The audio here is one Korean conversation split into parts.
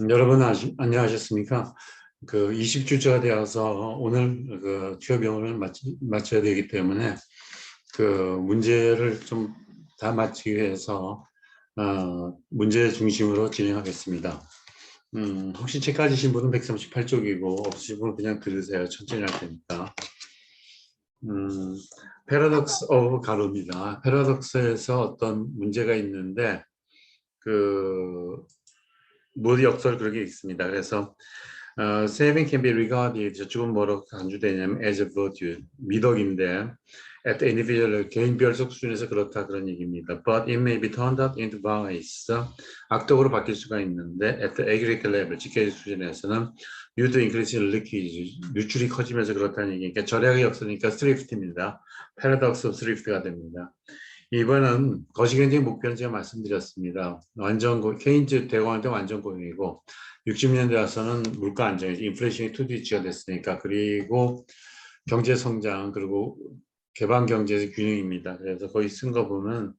여러분 안녕하셨습니까? 그 20주차가 되어서 오늘 그 취업 영어를 마쳐야 되기 때문에 그 문제를 좀 다 마치기 위해서 문제 중심으로 진행하겠습니다. 혹시 책 가지신 분은 138쪽이고 없으신 분은 그냥 들으세요. 천천히 할 테니까. 패러독스 오브 가로입니다. 패러독스에서 어떤 문제가 있는데 그 모두 역설 그렇게 있습니다. 그래서 saving can be regarded, 저쪽은 뭐로 간주되냐면 as a virtue, 미덕인데 at the individual, 개인별적 수준에서 그렇다 그런 얘기입니다. But it may be turned out into vice, 악덕으로 바뀔 수가 있는데 at the aggregate level, 집계적 수준에서는 due to increasing leakage, 유출이 커지면서 그렇다는 얘기니까 절약의 역설이니까 thrift입니다. paradox of thrift가 됩니다. 이번은 거시경제 목표는 제가 말씀드렸습니다. 케인즈 대공황 때 완전 고용이고 60년대 와서는 물가 안정이죠. 인플레이션이 투디치가 됐으니까. 그리고 경제 성장 그리고 개방 경제의 균형입니다. 그래서 거기 쓴 거 보면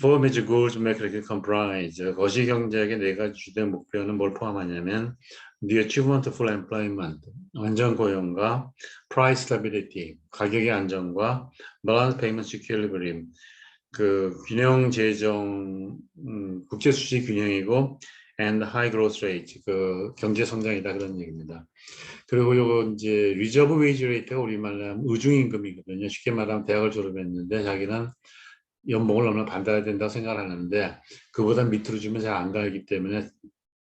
four major goals may 그렇게 comprise. 거시경제학의 네 가지 주된 목표는 뭘 포함하냐면 the achievement of full employment, 완전 고용과 price stability, 가격의 안정과 balance payment equilibrium, 그 균형 재정, 국제 수지 균형이고 and high growth rate, 그 경제 성장이다 그런 얘기입니다. 그리고 요거 이제 리저브 웨이지 레이트가 우리말로 하면 의중임금이거든요. 쉽게 말하면 대학을 졸업했는데 자기는 연봉을 얼마 받아야 된다고 생각하는데 그보다 밑으로 주면 잘 안 가기 때문에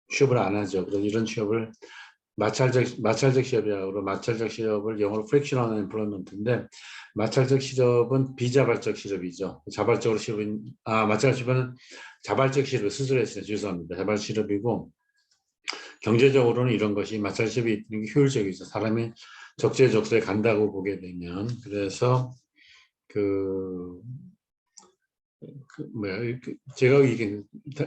취업을 안 하죠. 그래서 이런 취업을 마찰적 실업이라고 그러고, 마찰적 실업을 영어로 frictional employment인데 마찰적 실업은 비자발적 실업이죠. 자발적으로 실업인 마찰적 실업은 자발적 실업 스스로 했어요. 죄송합니다. 자발 실업이고 경제적으로는 이런 것이 마찰 실업이 있는 게 효율적이죠. 사람이 적재적소에 간다고 보게 되면. 그래서 그 제가 이게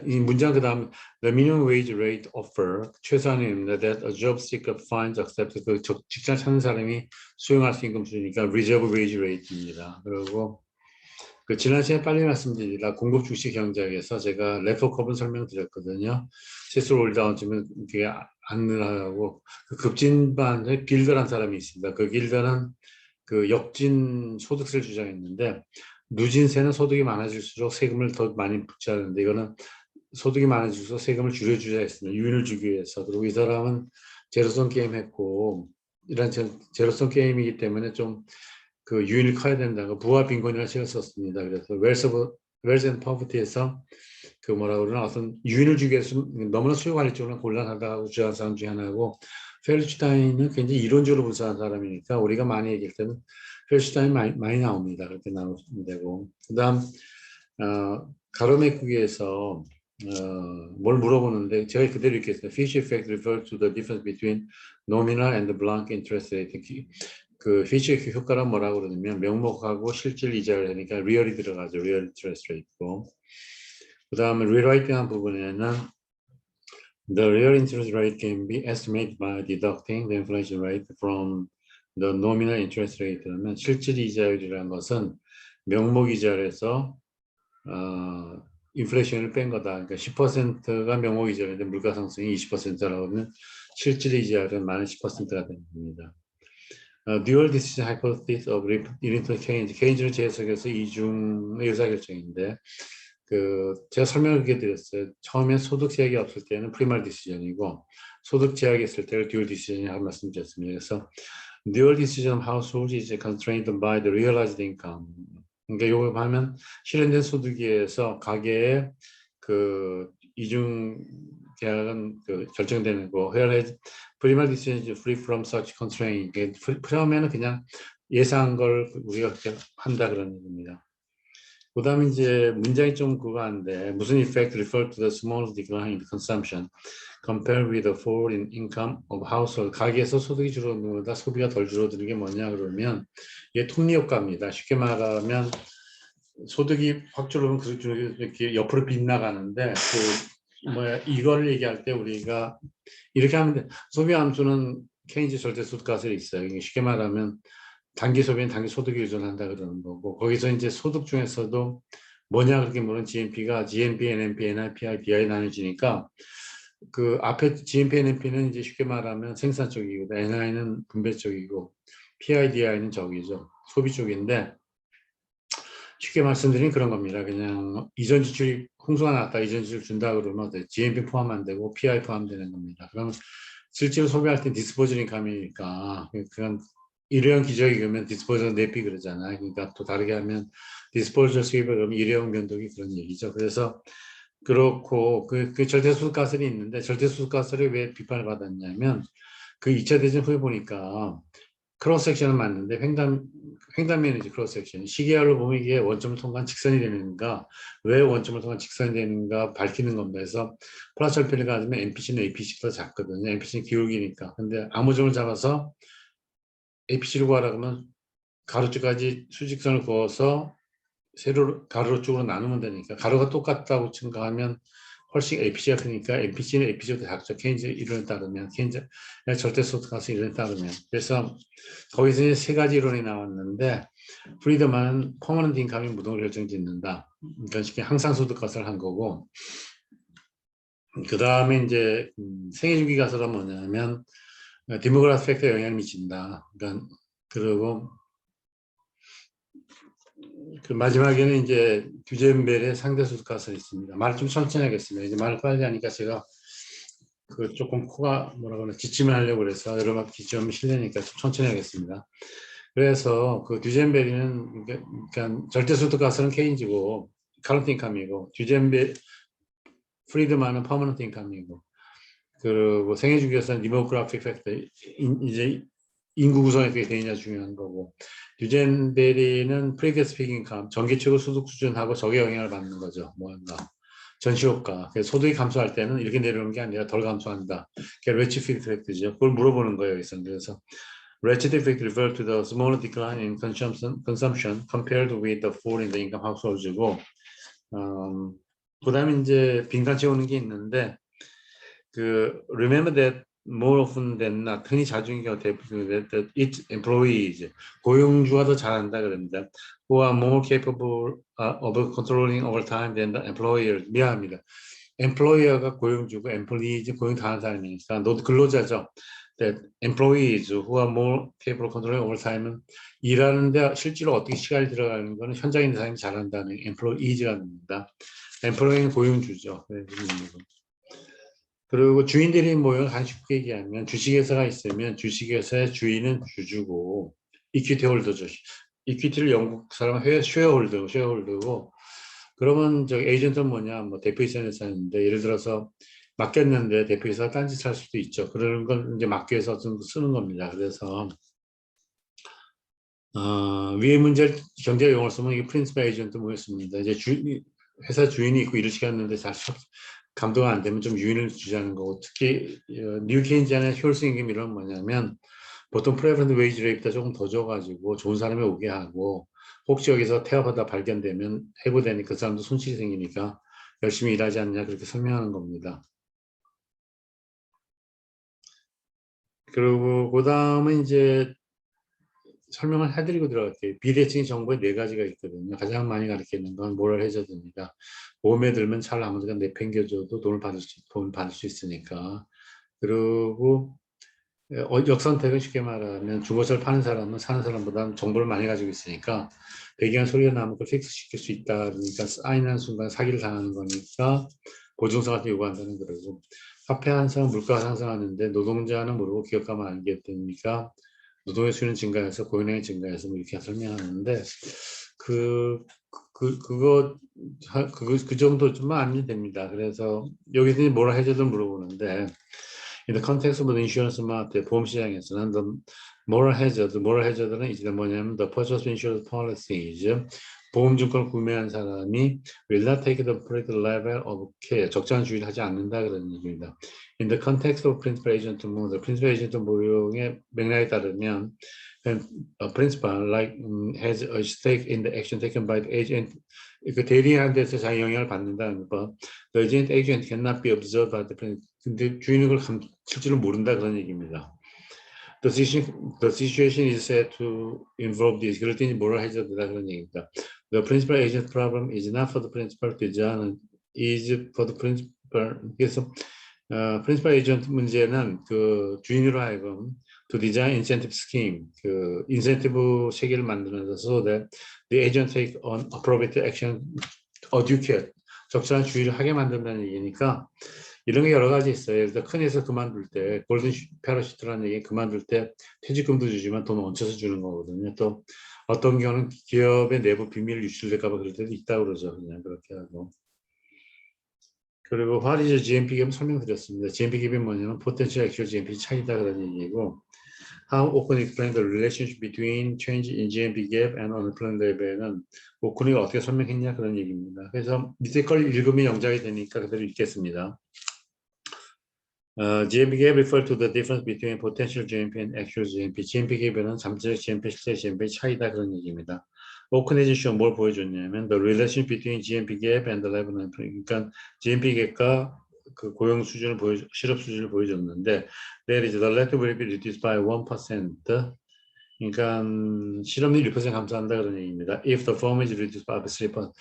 이 문장 그다음 the minimum wage rate offer 최소한입니다. that a job seeker finds accepted, 그 직장 찾는 사람이 수용할 수 있는 금수니까 reserve wage rate입니다. 그리고 그 지난 시간에 빨리 말씀드리라 공급 주식 경제학에서 제가 레퍼 컵은 설명드렸거든요. 실수로 올다운 치면 그게 안 늘어나고 그 급진반에 길더란 사람이 있습니다. 그 길더는 그 역진 소득세를 주장했는데 누진세는 소득이 많아질수록 세금을 더 많이 붙여야 하는데 이거는 소득이 많아질수록 세금을 줄여주자 했습니다. 유인을 주기 위해서. 그리고 이 사람은 제로섬 게임 했고 이런 제로섬 게임이기 때문에 좀 그 유인을 커야 된다고 부와 빈곤이라는 책을 썼습니다. 그래서 웰스 앤 퍼버티에서 그 뭐라 그러나 어떤 유인을 주기 위해서 너무나 수요관리적으로 곤란하다고 주장하는 사람 중에 하나고 펠슈타인은 굉장히 이론적으로 분석한 사람이니까 우리가 많이 얘기할 때는 펠슈타인 많이 나옵니다. 그렇게 나오면 되고 그 다음 가로메꾸기에서 뭘 물어보는데 제가 그대로 읽겠습니다. Fish effect refers to the difference between nominal and blank interest rate. 그 피쉬 효과란 뭐라고 그러냐면 명목하고 실질 이자를 하니까 리얼이 들어가죠. 리얼 인트레스트 레이트고 그 다음에 리라이팅한 부분에는 the real interest rate can be estimated by deducting the inflation rate from the nominal interest rate. 그러면 실질 이자율이라는 것은 명목 이자에서 인플레이션을 뺀 거다. 그러니까 10%가 명목 이자인데 물가 상승이 20%라고 하면 실질 이자율은 많은 10%가 됩니다. dual decision hypothesis of unitary change, 케인즈를 재해석해서 이중의 의사결정인데 그 제가 설명을 그렇게 드렸어요. 처음에 소득 제약이 없을 때는 프리멀 디시전이고 소득 제약이 있을 때를 듀얼 디시전이라고 말씀드렸습니다. 그래서 dual decision of households is constrained by the realized income. 그러니까 이거 하면 실현된 소득에 의해서 가계의 그 이중 계약은 그 결정되는 거. whereas primal decision is free from such constraint. 프리머는 그냥 예상한 걸 우리가 그렇게 한다 그런 얘기입니다. 그 다음에 이제 문장이 좀 그거 한데 무슨 effect refer to the small decline in consumption compared with the fall in income of household. 가계에서 소득이 줄어드는 것보다 소비가 덜 줄어드는 게 뭐냐 그러면 이게 톱니효과입니다. 쉽게 말하면 소득이 확 줄어들면 그 이렇게 옆으로 빗나가는데 이걸 얘기할 때 우리가 이렇게 하면 돼. 소비 함수는 케인즈 절대 소득가설이 있어요. 쉽게 말하면 단기 소비는 단기 소득에 의존한다 그러는 거고 거기서 이제 소득 중에서도 뭐냐 그렇게 물은 GNP가 GNP, NNP, NIPI, BI 나눠지니까 그 앞에 GMP, NMP는 이제 쉽게 말하면 생산 쪽이고, NI는 분배 쪽이고, PIDI는 저기죠. 소비 쪽인데, 쉽게 말씀드리면 그런 겁니다. 그냥 이전 지출이 홍수가 났다, 이전 지출 준다 그러면 GMP 포함 안 되고 PI 포함되는 겁니다. 그러면 실제로 소비할 때 디스포즈 인감이니까 그냥 일회용 기저귀면 디스포즈 내비 그러잖아요. 그러니까 또 다르게 하면 디스포즈 수입을 그러면 일회용 면도기 그런 얘기죠. 그래서 그렇고 그 절대수가설이 있는데 절대수가설이 왜 비판을 받았냐면 그 2차 대전 후에 보니까 크로스 섹션은 맞는데 횡단면이지 크로스 섹션. 시계열로 보면 이게 원점을 통과한 직선이 되는가, 왜 원점을 통과한 직선이 되는가 밝히는 겁니다. 그래서 플러스 절편을 가지면 NPC는 APC보다 작거든요. NPC는 기울기니까. 근데 아무 점을 잡아서 APC로 가라 그러면 가로줄까지 수직선을 그어서 세로 가로 쪽으로 나누면 되니까 가로가 똑같다고 생각하면 훨씬 APC가 크니까 NPC는 APC보다 작죠. 케인즈 이론에 따르면 케인즈 절대 소득가스 이론에 따르면 그래서 거기서 이제 세 가지 이론이 나왔는데 프리드만은 퍼머넌트 인컴이 무동을 결정짓는다. 그러니까 쉽게 항상 소득가스를 한 거고 그 다음에 이제 생애주기 가설은 뭐냐면 디모그래피 팩터에 영향을 미친다. 그러니까 그리고 그 마지막에는 이제 듀젠벨의 상대소득 가설이 있습니다. 말을 좀 천천히 하겠습니다. 이제 말을 빨리 하니까 제가 그 조금 코가 뭐라 그러나 기침을 하려고 그래서 여러 번 기침 실내니까 좀 천천히 하겠습니다. 그래서 그 듀젠벨이는 그러니까 절대소득 가설은 케인즈고 카런트 인컴이고 듀젠벨 프리드만은 퍼머넌트 인컴이고 그리고 생애주기에서는 디모그래픽 팩터 이제 인구 구성이 어떻게 되느냐 중요한 거고 뉴젠베리는 프리게스 피긴감 전기최고 소득 수준하고 적의 영향을 받는 거죠. 뭔가 전시효과. 그래서 소득이 감소할 때는 이렇게 내려오는 게 아니라 덜 감소한다. 그게 레치피드 이펙트죠. 그걸 물어보는 거예요. 여기서. 그래서 ratchet effect refer to the smaller decline in consumption compared with the fall in the income households고 그다음에 이제 빈칸 채우는 게 있는데 그 remember that more often than not 흔히 자주인 경우 that each employees 고용주가 더 잘한다 그럽니다. who are more capable of controlling over time than the employer. 미안합니다. employer가 고용주고 employees 고용 당하는 사람이니까 너도 근로자죠. that employees who are more capable of controlling over time은 일하는데 실제로 어떻게 시간이 들어가는 거는 현장에 있는 사람이 잘한다는 employees가 됩니다. employer는 고용주죠. 그리고 주인들이 모여 간쉽게 얘기하면 주식회사가 있으면 주식회사의 주인은 주주고 이퀴티 홀더죠. 이퀴티를 영국 사람은 쉐어홀더고 그러면 저 에이전트는 뭐냐 뭐 대표이사는 사는데 예를 들어서 맡겼는데 대표이사가 딴짓 할 수도 있죠. 그런 건 이제 맡겨서 쓰는 겁니다. 그래서 위의 문제를 경제 용어를 쓰면 이게 프린시플 에이전트 뭐였습니다. 이제 회사 주인이 있고 일을 시켰는데 잘 감도가 안 되면 좀 유인을 주자는 거고 특히 뉴 케인지안의 효율성 임금 이론 뭐냐면 보통 프레퍼런스 웨이지 레이트가 조금 더 줘가지고 좋은 사람이 오게 하고 혹시 여기서 태업하다 발견되면 해고되니까 그 사람도 손실이 생기니까 열심히 일하지 않냐 그렇게 설명하는 겁니다. 그리고 그 다음은 이제 설명을 해드리고 들어갈게요. 비대칭 정보에 네 가지가 있거든요. 가장 많이 가르치는 건 모럴 해저드입니다. 보험에 들면 잘 아무데나 내팽겨줘도 돈을 받을 수 있으니까. 그리고 역선택은 쉽게 말하면 중고차를 파는 사람은 사는 사람보다는 정보를 많이 가지고 있으니까 배경에 소리가 나면 그걸 픽스시킬 수 있다. 그러니까 사인하는 순간 사기를 당하는 거니까 보증서 같은 요구한다는 거고 화폐 한상 물가가 상승하는데 노동자는 모르고 기업가만 알게 되니까 노동의 수는 증가해서 고용량이 증가해서 뭐 이렇게 설명하는데 그 정도쯤만 알면 됩니다. 그래서 여기서 뭐라 해줘도 물어보는데 in the context of the insurance market, 보험 시장에서는 the moral hazard는 이제 뭐냐면 the purchase of insurance policies, 보험증권을 구매한 사람이 will not take the appropriate level of care, 적절한 주의를 하지 않는다 그런 얘기입니다. In the context of principal agent 모델, principal agent 모형의 맥락에 따르면 a principal like has a stake in the action taken by the agent 그 대리한 데서 자기 영향을 받는다는 거. The agent cannot be observed by the principal. 근데 주인은 그걸 실제로 모른다 그런 얘기입니다. The situation is said to involve this. 그럴 때는 뭐를 해줘야 된다 그런 얘기입니다. The principal agent problem is not for the principal. is for the principal. 그래서 프린시팔 에이전트 문제는 그 주인으로 하여금 to design incentive scheme, 그 인센티브 체계를 만들면서 so that the agent take on appropriate action, educate, 적절한 주의를 하게 만든다는 얘기니까 이런 게 여러 가지 있어요. 예를 들어 큰 회사 그만둘 때 골든 패러슈트라는 얘기 그만둘 때 퇴직금도 주지만 돈 얹혀서 주는 거거든요. 또 어떤 경우는 기업의 내부 비밀 유출될까 봐 그럴 때도 있다고 그러죠. 그냥 그렇게 하고. 그리고 what is GMP 갭 설명드렸습니다. GMP 갭이 뭐냐면 potential actual GMP 차이다 그런 얘기고 how Okun explained the relationship between change in GMP gap and unemployment level은 오쿤이가 어떻게 설명했냐 그런 얘기입니다. 그래서 밑에 걸 읽으면 영작이 되니까 그대로 읽겠습니다. GMP gap refer to the difference between potential GMP and actual GMP. GMP 갭은 잠재적 GMP, 실제 GMP 차이다 그런 얘기입니다. 오크네지션 뭘 보여줬냐면 the relationship between GMP gap and the level of employment. 그러니까 GMP 갭과 그 고용 수준을 실업 수준을 보여줬는데 there is the letter will be reduced by 1%. 그러니까 실업률 1% 감소한다 그런 얘기입니다. If the firm is reduced by 3%,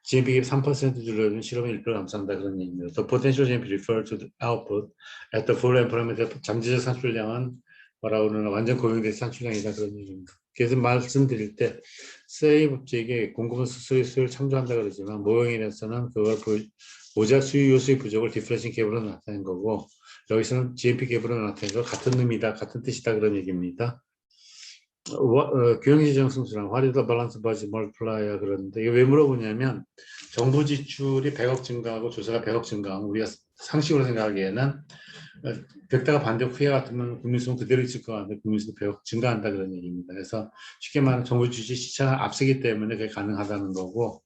GMP 3% 줄여주면 실업률 1% 감소한다 그런 얘기입니다. The potential GMP refer to the output at the full employment. 잠재적 산출량은 뭐라고 그러나 완전 고용된 산출량이다 그런 얘기입니다. 그래서 말씀드릴 때 세이 법칙에 공급은 수요를 창조한다 그러지만 모형에서는 그걸 모자 수요 요소의 부족을 디프레션 갭으로 나타낸 거고 여기서는 GMP 갭으로 나타낸 거 같은 의미다 같은 뜻이다 그런 얘기입니다. 경영지정 승수랑 what is the balance budget multiplier 그러는데 이게 왜 물어보냐면 정부 지출이 100억 증가하고 조사가 100억 증가하고 우리가 상식으로 생각하기에는 벽다가 반대 후회 같으면 국민수는 그대로 있을 것 같은데 국민수도 100억 증가한다 그런 얘기입니다. 그래서 쉽게 말하면 정부 주식 시장을 앞서기 때문에 그게 가능하다는 거고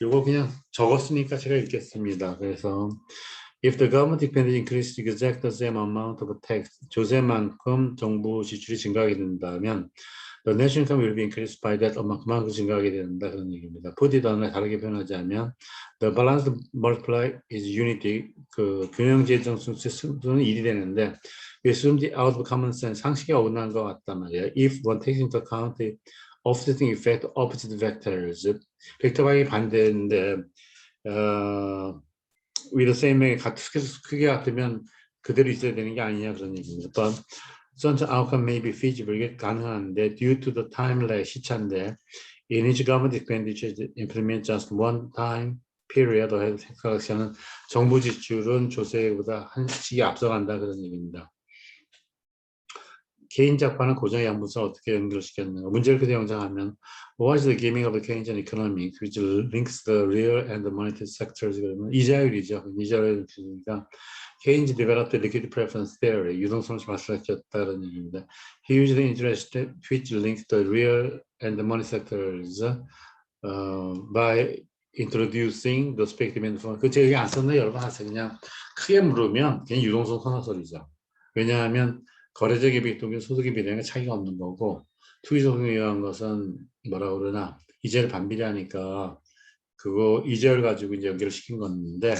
이거 그냥 적었으니까 제가 읽겠습니다. 그래서 If the government expenditure increases exact the same amount of tax, 조세만큼 정부 지출이 증가하게 된다면 the national income will be increased by that amount, 그만큼 증가하게 된다 그런 얘기입니다. put it on 다르게 표현하자면 the balanced multiply is unity, 그 균형재정 순수는 1이 되는데 we assume the out of common sense, 상식이 어긋난 것 같단 말이에요. If one takes into account the offsetting effect of opposite vectors, 벡터 방향이 반대인데 with the same 크게 같으면 그대로 있어야 되는 게 아니냐 그런 얘기입니다. But such outcome may be feasible, 이게 가능한데 due to the time lag, 시차인데 in each government expenditure implement just one time period ahead 생각하는 정부 지출은 조세보다 한 시기 앞서간다 그런 얘기입니다. 개인 작가는 고정의 양분성을 어떻게 연결시켰는가? 문제를 그대로 연장하면 What is the gaming of the Keynesian economy which links the real and the monetary sectors? 그러면 이자율이죠. 이자율이니까 Keynes developed the liquidity preference theory, 유동성을 발달시켰다는 얘기입니다. He used the interest which links the real and the money sectors by introducing the speculative demand fund. 그 제가 안 썼나 여러분 하세요. 그냥 크게 물으면 그냥 유동성 선호설이죠. 왜냐하면 거래적 기비 또는 소득의 비례는 차이가 없는 거고 투기소득에 의한 것은 뭐라 그러나 이자를 반비례하니까 그거 이자를 가지고 이제 연결을 시킨 건데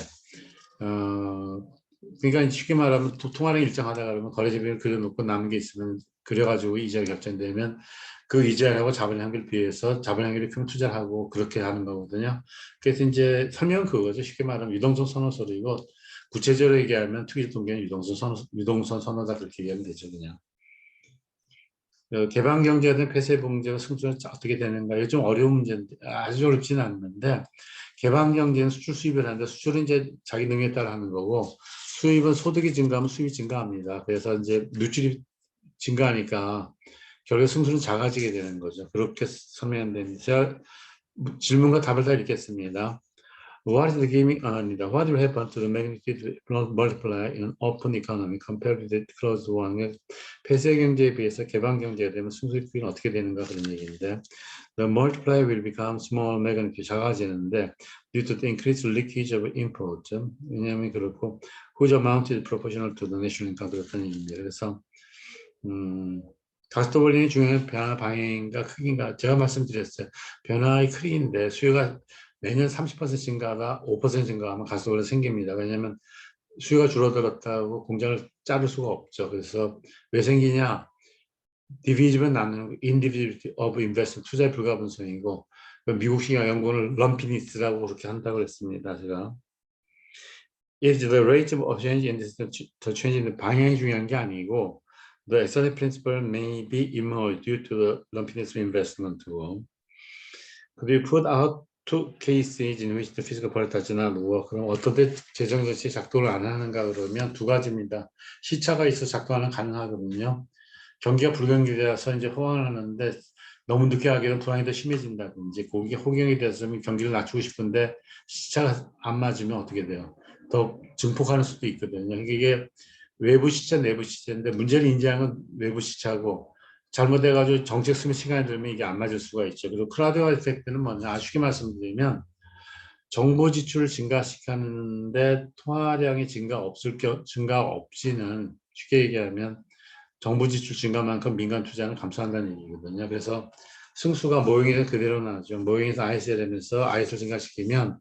그러니까 쉽게 말하면 통화량 일정하다 그러면 거래제비를 그려놓고 남은 게 있으면 그려가지고 이자를 결정되면 그 이자하고 자본 확률 비해서 자본 확률이 크면 투자를 하고 그렇게 하는 거거든요. 그래서 이제 설명은 그거죠. 쉽게 말하면 유동성 선호설이고 구체적으로 얘기하면 투기 동기는 유동성 선호다 그렇게 얘기하면 되죠, 그냥. 개방 경제가 된 폐쇄 경제가 승수는 어떻게 되는가? 이게 좀 어려운 문제인데 아주 어렵지는 않는데 개방 경제는 수출 수입을 하는데 수출은 이제 자기 능력에 따라 하는 거고 수입은 소득이 증가하면 수입이 증가합니다. 그래서 이제 누출이 증가하니까 결국 승수는 작아지게 되는 거죠. 그렇게 설명하면 됩니다. 제가 질문과 답을 다 읽겠습니다. What is the gaming 아닙니다. What will happen to the magnitude multiplier in an open economy compared with the closed one? 폐쇄 경제에 비해서 개방 경제가 되면 순수익비는 어떻게 되는가 그런 얘기인데 the multiplier will become small magnitude 작아지는데 due to the increased leakage of imports 왜냐하면 그렇고 whose amount is proportional to the national income 그렇다는 얘기입니다. 그래서 가스터블링의 중요한 변화 방향인가 크기인가 제가 말씀드렸어요. 변화의 크기인데 수요가 매년 30% 증가가 5% 증가하면 가스터블링이 생깁니다. 왜냐하면 수요가 줄어들었다고 공장을 자를 수가 없죠. 그래서 왜 생기냐? 디비지면 나누는 indivisibility of investment 투자의 불가분성이고 미국식 연구를 럼피니스라고 그렇게 한다고 했습니다. 제가 If the rate of change in the change는 방향이 중요한 게 아니고 the external principle may be emerged due to the lumpiness of investment. Could you put out two cases in which the physical part does not work? 그럼 어떤 때 재정 정책이 작동을 안 하는가 그러면 두 가지입니다. 시차가 있어 작동하는 가능하거든요. 경기가 불경기돼서 이제 호황을 하는데 너무 늦게 하게 되면 불황이 더 심해진다든지 고객이 호경이 돼서 경기를 낮추고 싶은데 시차가 안 맞으면 어떻게 돼요? 더 증폭하는 수도 있거든요. 이게 외부 시차, 내부 시차인데 문제를 인지하는 건 외부 시차고 잘못해가지고 정책 쓰면 시간이 들면 이게 안 맞을 수가 있죠. 그리고 클라우드 이펙트는 뭐냐? 쉽게 말씀드리면 정보 지출을 증가시키는데 통화량이 증가 없이는 쉽게 얘기하면 정부 지출 증가만큼 민간 투자는 감소한다는 얘기거든요. 그래서 승수가 모형에서 그대로 나죠. 모형에서 IS를 되면서 IS를 증가시키면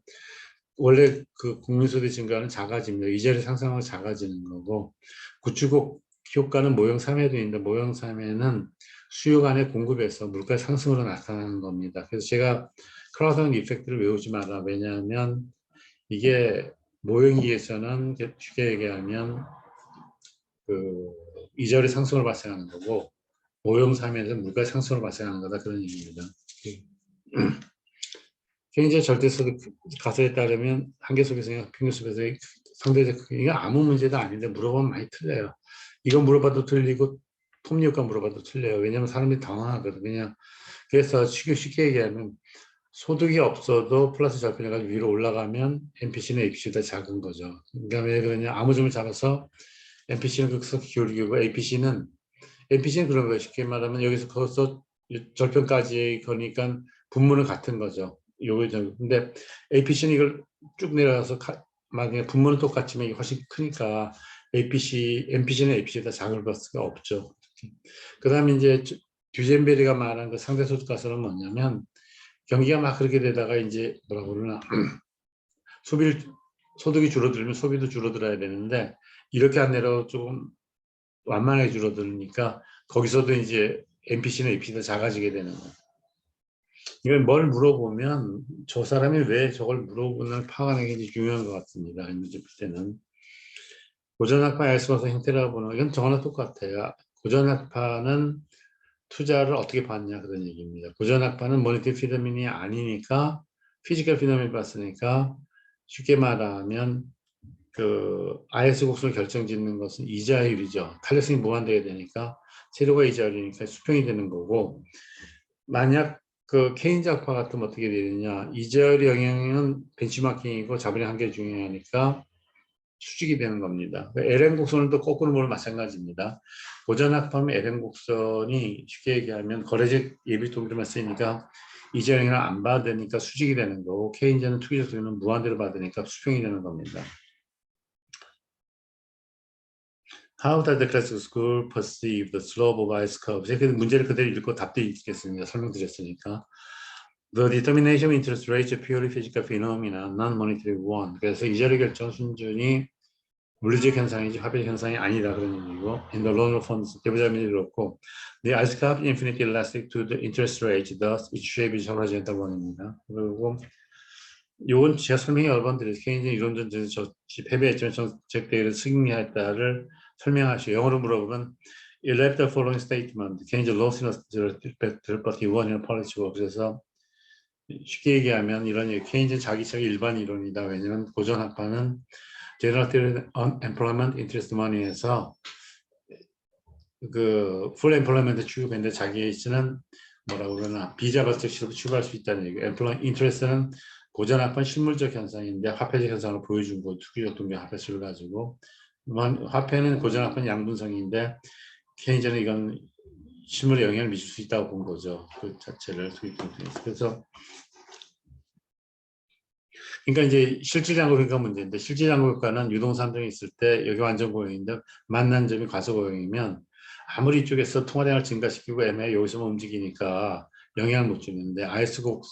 원래 그 국민소득 증가는 작아집니다. 이자리 상승하고 작아지는 거고 구축국 효과는 모형 3에도 있는데 모형 3에는 수요 간의 공급에서 물가 상승으로 나타나는 겁니다. 그래서 제가 크라우드 이펙트를 외우지 마라. 왜냐하면 이게 모형기에서는 쉽게 얘기하면 그 이자리 상승을 발생하는 거고 모형 3에서 물가 상승을 발생하는 거다 그런 얘기입니다. 굉장히 절대소득 가설에 따르면 한계 속에서 평균 속에서 상대적 이게 아무 문제도 아닌데 물어보면 많이 틀려요. 이거 물어봐도 틀리고 톱니효과 물어봐도 틀려요. 왜냐하면 사람들이 당황하거든요. 그냥 그래서 쉽게 얘기하면 소득이 없어도 플러스 절편해가지고 위로 올라가면 NPC는 APC보다 작은 거죠. 그러니까 왜 그러냐 아무 점을 잡아서 NPC는 극속 기울이고 NPC는 그런 거예요. 쉽게 말하면 여기서 거기서 절편까지 거니까 분모는 같은 거죠. 요거 근데 APC는 이걸 쭉 내려가서 만약에 분모는 똑같지만 이게 훨씬 크니까 NPC는 APC보다 작을 수가 없죠. 그 다음에 이제 듀젠베리가 말한 그 상대소득 가설은 뭐냐면 경기가 막 그렇게 되다가 이제 뭐라고 그러나 소비를 소득이 줄어들면 소비도 줄어들어야 되는데 이렇게 안 내려 조금 완만하게 줄어들으니까 거기서도 이제 NPC는 APC도 작아지게 되는 거예요. 이걸 뭘 물어보면 저 사람이 왜 저걸 물어보는 파악하는 게 중요한 것 같습니다. 문제 풀 때는. 고전학파 알스버서 형태라고 보는 이건 저거나 똑같아요. 고전학파는 투자를 어떻게 봤냐 그런 얘기입니다. 고전학파는 모니터리 피더민이 아니니까 피지컬 피더민 봤으니까 쉽게 말하면 그 IS 곡선을 결정짓는 것은 이자율이죠. 탄력성이 무한되게 되니까 세로가 이자율이니까 수평이 되는 거고 만약 그 케인즈 학파 같으면 어떻게 되느냐 이자율 영향은 벤치마킹이고 자본의 한계 중요하니까 수직이 되는 겁니다. LN 곡선은 또 거꾸로 보면 마찬가지입니다. 고전 학파는 LN 곡선이 쉽게 얘기하면 거래적 예비 통계로만 쓰니까 이자율 영향을 안 받으니까 수직이 되는 거고 케인즈는 투기적 수익은 무한대로 받으니까 수평이 되는 겁니다. How does the classical school perceive the slope of ice curves? 문제를 그대로 읽고 답도 읽겠습니다. 설명드렸으니까. The determination of interest rates is purely physical phenomena, non-monetary one. 그래서 이자리 결정 순전히 물리적 현상이지 화폐적 현상이 아니다 그런 얘기고 in the loan of funds 대부자금이 그렇고 the ice curve is infinitely elastic to the interest rate, thus its shape is horizontal one입니다. 그리고 이건 제가 설명이 여러 번 드렸어요. 케인즈 이론전 패배했지만 정책 대회를 승리했다를 설명하시고 영어로 물어보면 You left the following statement. Keynes lost in but he won in a policy war. 그래서 쉽게 얘기하면 이런 얘기, 케인즈는 자기 책의 일반 이론이다. 왜냐하면 고전 학파는 General Theory on Employment Interest Money에서 그 풀 엠플로이먼트 취급했는데 자기 쓰는 뭐라고 그러나 비자발적 시도 취급할 수 있다는 얘기. 인트레스트는 고전 학파 실물적 현상인데 화폐적 현상을 보여준 거 투기적 동기 화폐수를 가지고 화폐는 고전 학파 양분성인데 케인즈는 이건 실물에 영향을 미칠 수 있다고 본 거죠. 그 자체를 투기 동기에서. 그래서 그러니까 이제 실질장고효과 문제인데 실질장고효과는 유동산정이 있을 때 여기 완전 고용인데 만난 점이 과소고용이면 아무리 이쪽에서 통화량을 증가시키고 애매하게 여기서만 움직이니까 영향을 못 주는데 IS국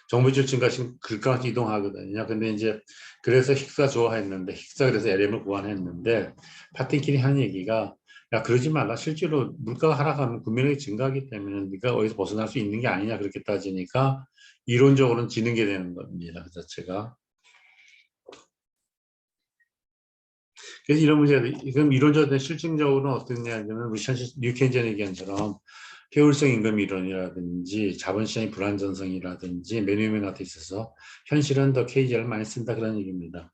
정부지출 증가시키면 글까지 이동하거든요. 근데 이제 그래서 힉스가 좋아했는데 힉스가 그래서 LM을 고안했는데 파틴킨이 한 얘기가 야 그러지 말라. 실제로 물가가 하락하면 구매력이 증가하기 때문에 네가 어디서 벗어날 수 있는 게 아니냐 그렇게 따지니까 이론적으로는 지는 게 되는 겁니다. 그 자체가. 그래서 이런 문제가 그럼 이론적으로 실증적으로는 어떻냐면 우리 뉴케인전 얘기한처럼 효율성 임금 이론이라든지 자본시장의 불안전성이라든지 메뉴맨 같은 데 있어서 현실은 더 KG를 많이 쓴다 그런 얘기입니다.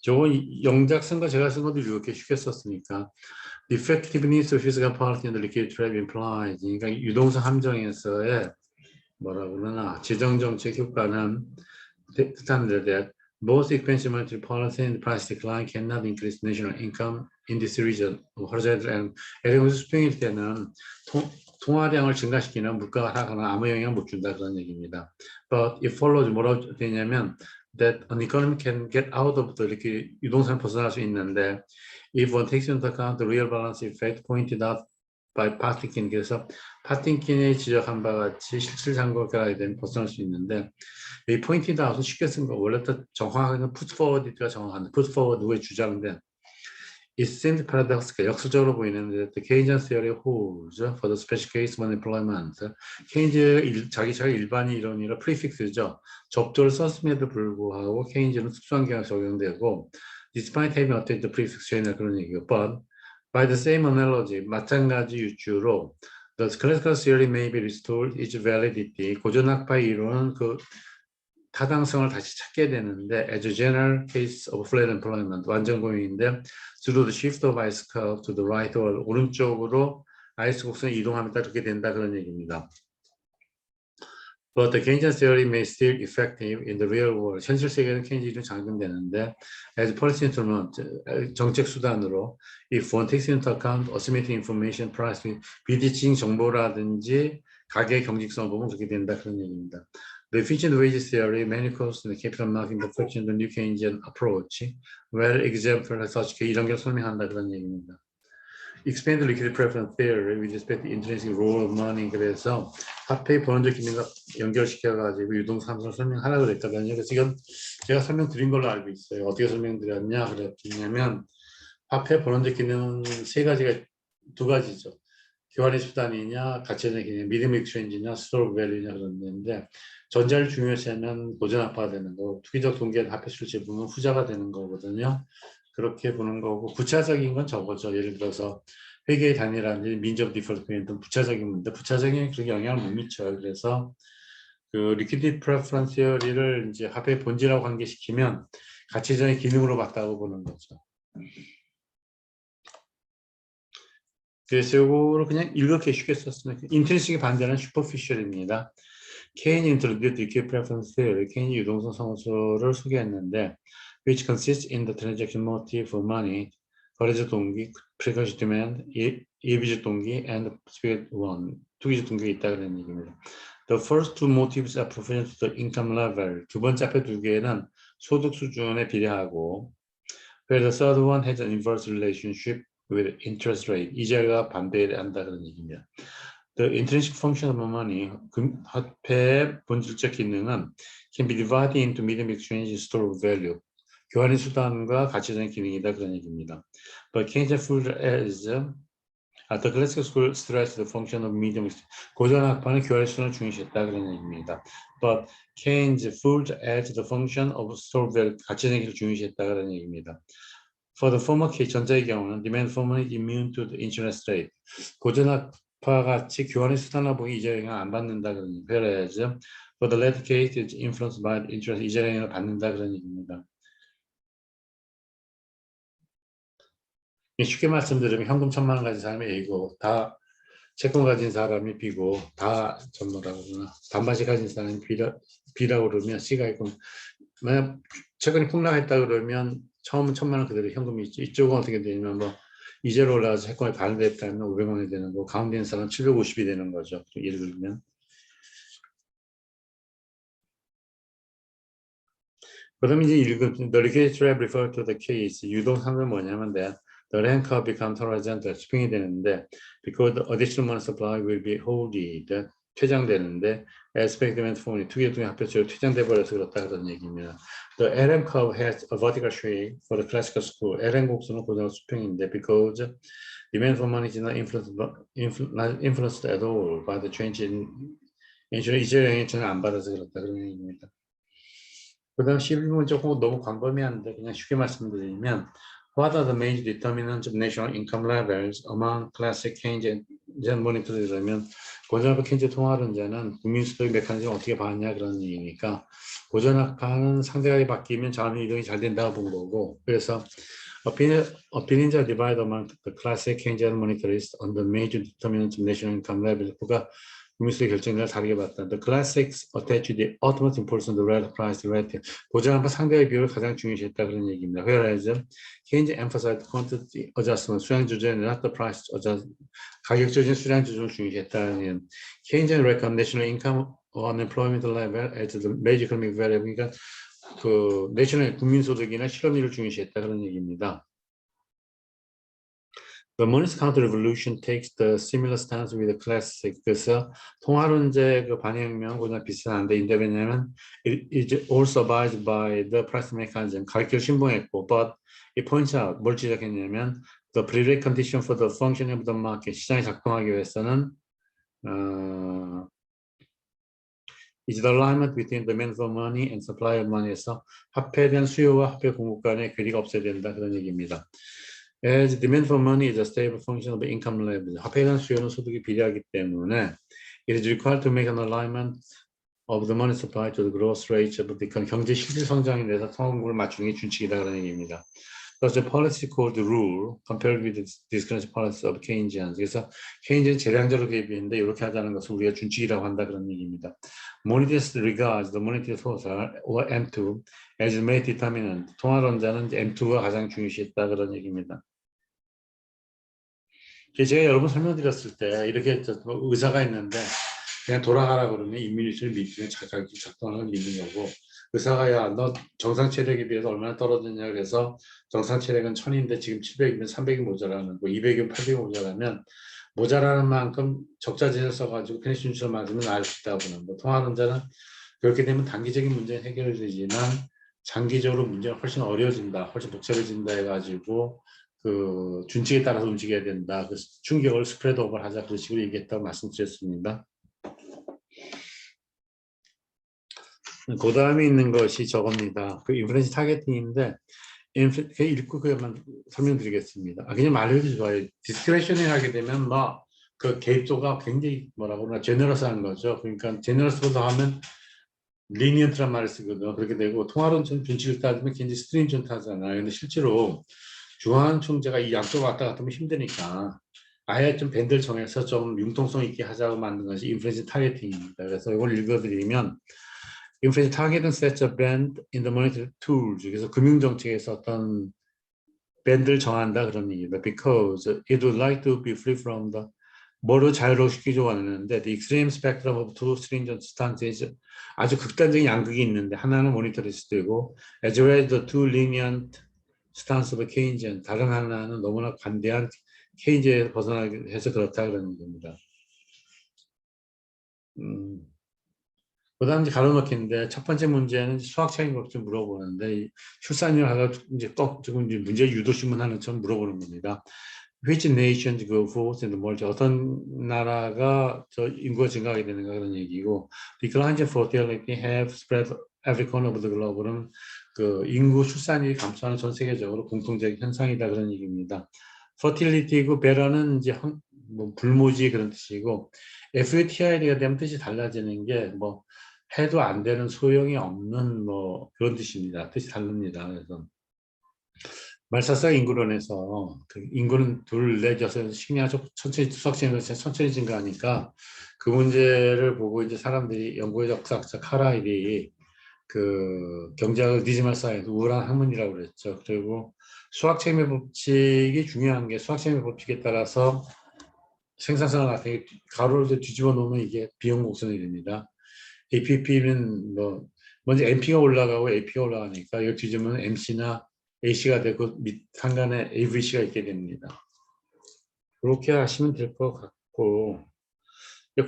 저거 영작 쓴 거 제가 쓴 것도 이렇게 쉽게 썼으니까 The effectiveness of physical policy in the liquidity trap implies 그러니까 유동성 함정에서의 뭐라 그러나 재정정책 효과는 뜻하는데 that both expansion monetary policy and price decline cannot increase national income in this region. horizontal and 수평일 때는 통화량을 증가시키는 물가가 하락하거나 아무 영향을 못 준다 그런 얘기입니다. But it follows 뭐라고 되냐면 that an economy can get out of the 이렇게 유동성을 벗어날 수 있는데 if one takes into account the real balance effect pointed out by 파팅킨 그래서 파팅킨이 지적한 바와 같이 실질상국가에 대한 벗어날 수 있는데 이 포인트 아웃은 쉽게 쓴 거 원래 또 정확하게는 put forward가 정확한데 put forward 누구의 주장인데 it seems paradoxical 역설적으로 보이는데 the Keynesian theory holds for the special case of unemployment 케인즈 자기가 일반이 이론이라 프리픽스죠. 접조를 썼음에도 불구하고 케인즈는 특수한계가 적용되고 despite having obtained the prefix chain이나 그런 얘기고 but by the same analogy 마찬가지 유추로 the classical theory may be restored its validity 고전학파의 이론은 그 타당성을 다시 찾게 되는데 as a general case of flat employment 완전 고용인데 through the shift of ice curve to the right or 오른쪽으로 아이스 곡선이 이동하면 그렇게 된다 그런 얘기입니다. But the Keynesian theory may still effective in the real world. 현실 세계는 케인즈는 장전되는데 as policy instrument 정책 수단으로 if one takes into account asymmetric information price 비대칭 정보라든지 가계 경직성을 보면 그렇게 된다 그런 얘기입니다. The efficient wages theory manifests in the capital market reflection the new Keynesian approach. Well example such 이런 걸 설명한다 그런 얘기입니다. Expand liquidity preference theory with respect to intrinsic role of money. 그래서 화폐의 본원적 기능과 연결시켜가지고 유동삼성을 설명하라고 그랬거든요. 그래서 이건 제가 설명드린 걸로 알고 있어요. 어떻게 설명드렸냐 그랬냐면 화폐 본원적 기능은 두 가지죠. 교환의 수단이냐, 가치의 기능, 미디엄 익스체인지냐, 스토어 오브 밸류냐 그런 건데 전자를 중요시하면 고전화가 되는 거고 투기적 동기의 화폐 실제 보면 후자가 되는 거거든요. 그렇게 보는 거고 부차적인 건 저거죠. 예를 들어서 회계의 단위라든지 민접 디폴트면 등 부차적인 문제, 부차적인 그렇게 영향을 못 미쳐요. 그래서 그 리퀴디티 프레퍼런스 티어리를 이제 화폐의 본질하고 관계시키면 가치적인 기능으로 봤다고 보는 거죠. 그래서 이거를 그냥 이렇게 쉽게 썼으면 인트리식의 반대는 슈퍼피셜입니다. 케인이 introduced liquidity preference theory, 케인이 유동성 상수를 소개했는데 which consists in the transaction motive for money, 거래적 동기, precondition demand, 예비적 동기, and spirit one, 투기적 동기가 있다 그런 얘기입니다. The first two motives are proportional to the income level. 두 번째 앞에 두 개는 소득 수준에 비례하고, where the third one has an inverse relationship with interest rate. 이자가 반대한다 그런 얘기입니다. The intrinsic function of money, 화폐의 본질적 기능은 can be divided into medium exchange and store of value. 교환의 수단과 가치적인 기능이다 그런 얘기입니다. But Keynesian food as the classical school stressed the function of medium exchange. 고전학파는 교환의 수단을 중요시했다 그런 얘기입니다. But Keynes food as the function of store of value, 가치적인 기능을 중요시했다 그런 얘기입니다. For the former case, 전자의 경우는 demand for money is immune to the interest rate. 고전학파 같이 교환의 수단을 보기 이자 영향을 안 받는다 그런 얘기입니다. Whereas for the latter case, it's influenced by the interest, 이자 영향을 받는다 그런 얘기입니다. 쉽게 말씀드리면 현금 1,000만 원 가진 사람이 A고 다 채권 가진 사람이 B고 다 뭐라고 그러나 반반씩 가진 사람이 B라고 그러면 C가 있고 만약 채권이 폭락했다 그러면 처음은 1,000만 원 그대로 현금이 있죠. 이쪽은 어떻게 되냐면 뭐 이자로 올라가서 채권이 반대했다면 500만 원이 되는 거고 가운데 있는 사람은 750이 되는 거죠. 예를 들면 그러면 이제 읽은 the liquidity trap refer to the case 유동성은 뭐냐면 the rank curve becomes horizontal 수평이 되는데 because the additional money supply will be holded 퇴장되는데 aspect demand formula 투기 중에 합해서 퇴장돼 버려서 그렇다 그런 얘기입니다. The LM curve has a vertical shape for the classical school. LM 곡선은 고정 수평인데 because demand for money is not influenced at all by the change in 이자 영향을 전혀 안 받아서 그렇다 그런 얘기입니다. 그다음 11번 조금 너무 광범위한데 그냥 쉽게 말씀드리면 What are the major determinants of national income levels among classic Keynesian monetari라면 고전학파 케인즈 통화론자는 국민소득 메커니즘을 어떻게 봤냐 그런 얘기니까 고전학파는 상대가 바뀌면 자원 이동이 잘 된다고 본 거고 그래서 opinions are divided among the classic Keynesian monetarists on the major determinants of national income levels. 그가 국민수의 결정을 다르게 봤다. The classics attach the ultimate importance of the relative price relative. 고전학파 상대의 비율을 가장 중요시했다 그런 얘기입니다. Whereas Keynes emphasized quantity adjustment, 수량 조절, not the price adjustment. 가격 조절, 수량 조절을 중요시했다는 Keynes reckon national income or unemployment level as the major economic variable. 그러니까 그 내셔널 국민소득이나 실업률을 중요시했다 그런 얘기입니다. The monetary counter revolution takes the similar stance with the classic. 그래서 통화론제 그 반영명과 비슷한데 인데 왜냐면 it also abides by the price mechanism. 가격을 신봉했고, but it points out 뭘 지적했냐면 the precondition for the functioning of the market. 시장이 작동하기 위해서는 is the alignment between demand for money and supply of money에서 화폐에 대한 수요와 화폐 공급 간의 괴리가 없어야 된다 그런 얘기입니다. As demand for money is a stable function of income level. 화폐에 대한 수요는 소득이 비례하기 때문에 it is required to make an alignment of the money supply to the growth rate of the 경제 실질 성장에 대해서 통화공급을 맞추는 게 준칙이다 그런 얘기입니다. Thus, the policy called the rule compared with the discretionary policy of Keynesians. 그래서 케인즈는 재량적으로 대비했는데 이렇게 하자는 것을 우리가 준칙이라고 한다 그런 얘기입니다. Monetarists regards the monetary total or M2 as the main determinant. 통화론자는 M2가 가장 중요시했다 그런 얘기입니다. 제가 여러 번 설명드렸을 때 이렇게 의사가 있는데 그냥 돌아가라 그러면 인민위치를 믿으면 작동하는 걸 믿는 거고 의사가 야 너 정상 체력에 비해서 얼마나 떨어졌냐 그래서 정상 체력은 1000인데 지금 700이면 300이 모자라는 거 200이면 800이 모자라면 모자라는 만큼 적자재를 써가지고 페니실린 주사 맞으면 알 수 있다고 보는 거. 통화론자는 그렇게 되면 단기적인 문제는 해결되지만 장기적으로 문제가 훨씬 어려워진다, 훨씬 복잡해진다 해가지고 그 준칙에 따라서 움직여야 된다. 그래서 충격을 스프레드 오버를 하자 그런 식으로 얘기했다고 말씀드렸습니다. 그 다음에 있는 것이 저겁니다. 그 인플레이션 타겟팅인데 읽고 그만 설명드리겠습니다. 그냥 말해도 좋아요. 디스크레셔닝 하게 되면 뭐 그 개입도가 굉장히 뭐라고 그러나 제너러스한 거죠. 그러니까 제너러스보다 하면 리니언트란 말을 쓰거든요. 그렇게 되고 통화론 준칙을 따지면 굉장히 스트링전트 하잖아요. 근데 실제로 중앙 총재가 이 양쪽 왔다 갔다 하면 힘드니까 아예 좀 밴드를 정해서 좀 융통성 있게 하자고 만든 것이 인플레이션 타겟팅입니다. 그래서 이걸 읽어드리면 Inflation target sets a band in the monetary tools. 그래서 금융정책에서 어떤 밴드를 정한다 그런 얘기입니다. Because it would like to be free from the 뭐로 자유로우시키려고 하는데 the extreme spectrum of two stringent stances 아주 극단적인 양극이 있는데 하나는 모니터리스트이고 as well as the two lenient stance of Keynesian 다른 하나는 너무나 관대한 케인즈에서 벗어나게 해서 그렇다 그런 얘기입니다. 그 다음 이제 가로막히는데 첫 번째 문제는 수학 책임을 좀 물어보는데 출산율 하가 이제 또 지금 이제 문제 유도신문 하는 처럼 물어보는 겁니다. Which nations go forth in the multi 어떤 나라가 저 인구가 증가하게 되는가 그런 얘기고 decline in fertility have spread every corner of the globe는 그 인구 출산율이 감소하는 전 세계적으로 공통적인 현상이다 그런 얘기입니다. fertility고 배런은 이제 뭐 불모지 그런 뜻이고 FUTI가 되면 뜻이 달라지는 게뭐 해도 안 되는 소용이 없는 뭐 그런 뜻입니다. 뜻이 다릅니다. 그래서 말사상 인구론에서 그 인구는 둘, 넷, 여섯, 식량 천천히 수학적인 것이 천천히 증가하니까 그 문제를 보고 이제 사람들이 연구의 역사학자 카라일이 그 경제학을 니즈말 사이언스 우울한 학문이라고 그랬죠. 그리고 수학체계 법칙이 중요한 게 수학체계 법칙에 따라서 생산성을 나타내게 가로를 뒤집어 놓으면 이게 비용 곡선이 됩니다. APP는 뭐 먼저 MP가 올라가고 AP가 올라가니까 이거 뒤지면 MC나 AC가 되고 밑 상간에 AVC가 있게 됩니다. 그렇게 하시면 될 것 같고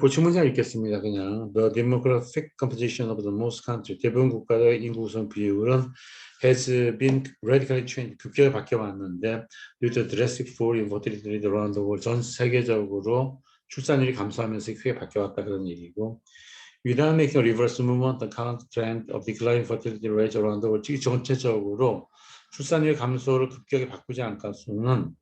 고치 문제가 있겠습니다. 그냥 The demographic composition of the most country 대부분 국가의 인구 구성 비율은 has been radically changed 급격히 바뀌어 왔는데 due to drastic fall in fertility around the world 전 세계적으로 출산율이 감소하면서 크게 바뀌어 왔다 그런 얘기고 without making a reverse movement, the current trend of declining fertility rates around the world, 전체적으로 출산율 감소를 급격히 바꾸지 않고서는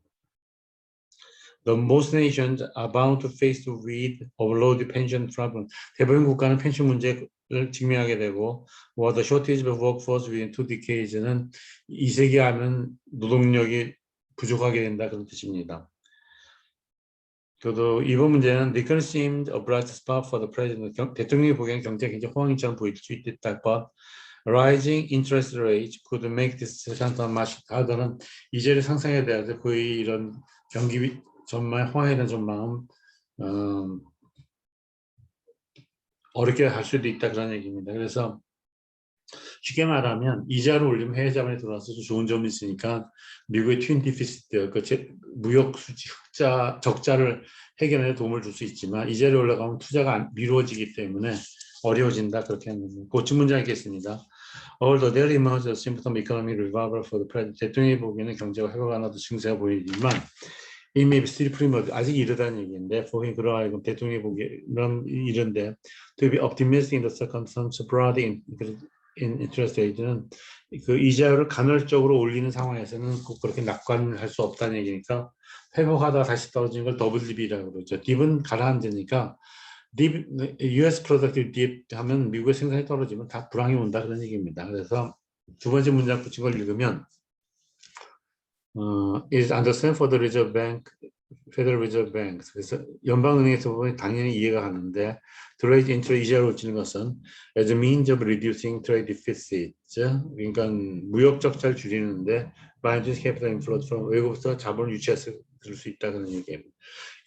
the most nations are bound to face with overload pension problem. 대부분 국가는 펜션 문제를 직면하게 되고, or the shortage of workforce within 2 decades는 2세기 하면 노동력이 부족하게 된다 그런 뜻입니다. 저도 이번 문제는 they can seem a bright spot for the president. 대통령이 보기에는 경제가 굉장히 호황이처럼 보일 수 있다. But rising interest rates could make this situation much harder. 이제를 상상해야 돼요. 거의 이런 경기 전망, 호황에 대한 전망은 어렵게 할 수도 있다 그런 얘기입니다. 그래서 쉽게 말하면 이자를 올리면 해외 자본이 들어와서 좋은 점이 있으니까 미국의 트윈 디피시트, 무역 수지 적자를 해결에 도움을 줄 수 있지만 이자를 올라가면 투자가 미뤄지기 때문에 어려워진다 그렇게 하는 고친 문제 있겠습니다. Although there emerges a symptom economic revival for the president, 대통령이 보기에는 경제가 회복하는 증세가 보이지만 이미 still premature, 아직 이르다는 얘기인데, 보긴 그러하여금 대통령이 보기에는 이른데, to be optimistic in the circumstances brought in interest rate는 그 이자율을 간헐적으로 올리는 상황에서는 꼭 그렇게 낙관할 수 없다는 얘기니까 회복하다가 다시 떨어지는 걸 더블 딥이라고 그러죠. 딥은 가라앉으니까 딥, US productive dip 하면 미국의 생산이 떨어지면 다 불황이 온다 그런 얘기입니다. 그래서 두 번째 문장 붙인 걸 읽으면 is understand for the Reserve Bank, Federal Reserve Bank. 그래서 연방은행에서 보면 당연히 이해가 가는데, to raise interest 이자를 올리는 것은 as a means of reducing trade deficit, 그러니까 무역 적자를 줄이는데 by inducing capital inflow from 외국부터 자본을 유치해서 줄 수 있다는 얘기입니다.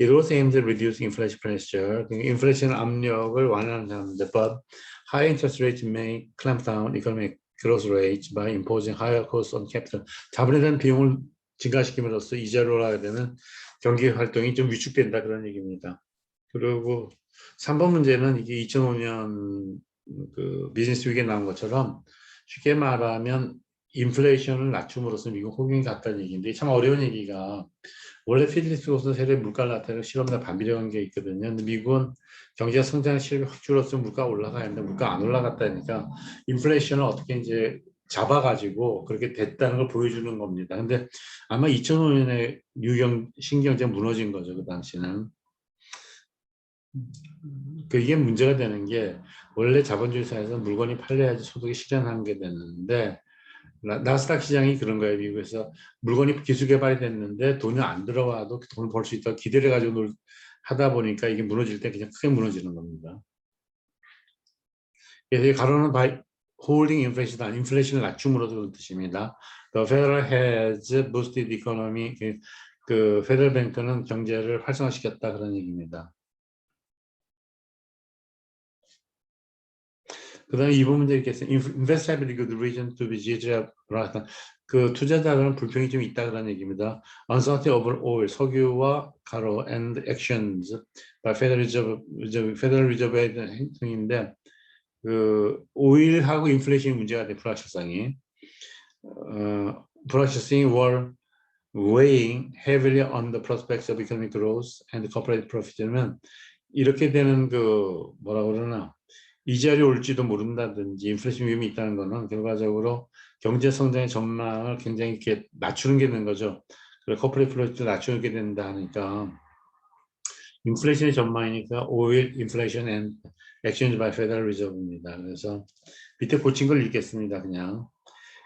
It also aims at reducing inflation pressure. 인플레이션 압력을 완화하는 사람인데, but high interest rates may clamp down economic growth rates by imposing higher costs on capital. 자본에 대한 비용을 증가시킴으로써 이자를 올라가게 되면 경기 활동이 좀 위축된다 그런 얘기입니다. 그리고 3번 문제는 이게 2005년 그 비즈니스 위기에 나온 것처럼 쉽게 말하면 인플레이션을 낮춤으로써 미국 호갱이 갔다는 얘기인데 참 어려운 얘기가 원래 필리핀에서 세계 물가 나타내는 실험과 반비례한 게 있거든요. 근데 미국은 경제가 성장 실력이 확 줄었으면 물가가 올라가야 하는데 물가 안 올라갔다니까 인플레이션을 어떻게 이제 잡아가지고 그렇게 됐다는 걸 보여주는 겁니다. 근데 아마 2005년에 신경제가 무너진 거죠. 그 당시는. 이게 문제가 되는 게 원래 자본주의 사회에서 물건이 팔려야지 소득이 실현하는 게 되는데 나스닥 시장이 그런 거예요. 미국에서 물건이 기술 개발이 됐는데 돈이 안 들어와도 돈을 벌 수 있다고 기대를 가지고 하다 보니까 이게 무너질 때 그냥 크게 무너지는 겁니다. 그래서 가로는 holding inflation, 인플레이션을 낮춤으로도 그런 뜻입니다. The Federal has boosted the economy. 그 페더럴 뱅크는 경제를 활성화시켰다 그런 얘기입니다. 그 다음에 2번 문제 이렇게 했어요. Investors have a good reason to be judged. 그 투자자들은 불평이 좀 있다 그런 얘기입니다. Uncertainty over oil, 석유와 가로 and actions by Federal Reserve에 대한 행동인데 그 오일하고 인플레이션이 문제가 돼 불확실성이. 불확실성이 were weighing heavily on the prospects of economic growth and corporate profit면 이렇게 되는 그 뭐라 그러나 이자율이 올지도 모른다든지 인플레이션 위험이 있다는 것은 결과적으로 경제 성장의 전망을 굉장히 이렇게 낮추는 게 되는 거죠. 그래서 코퍼레이트 프로젝트를 낮추게 된다 하니까 인플레이션의 전망이니까 오일 인플레이션 앤 액션즈 바이 페더럴 리저브입니다. 그래서 밑에 고친 걸 읽겠습니다. 그냥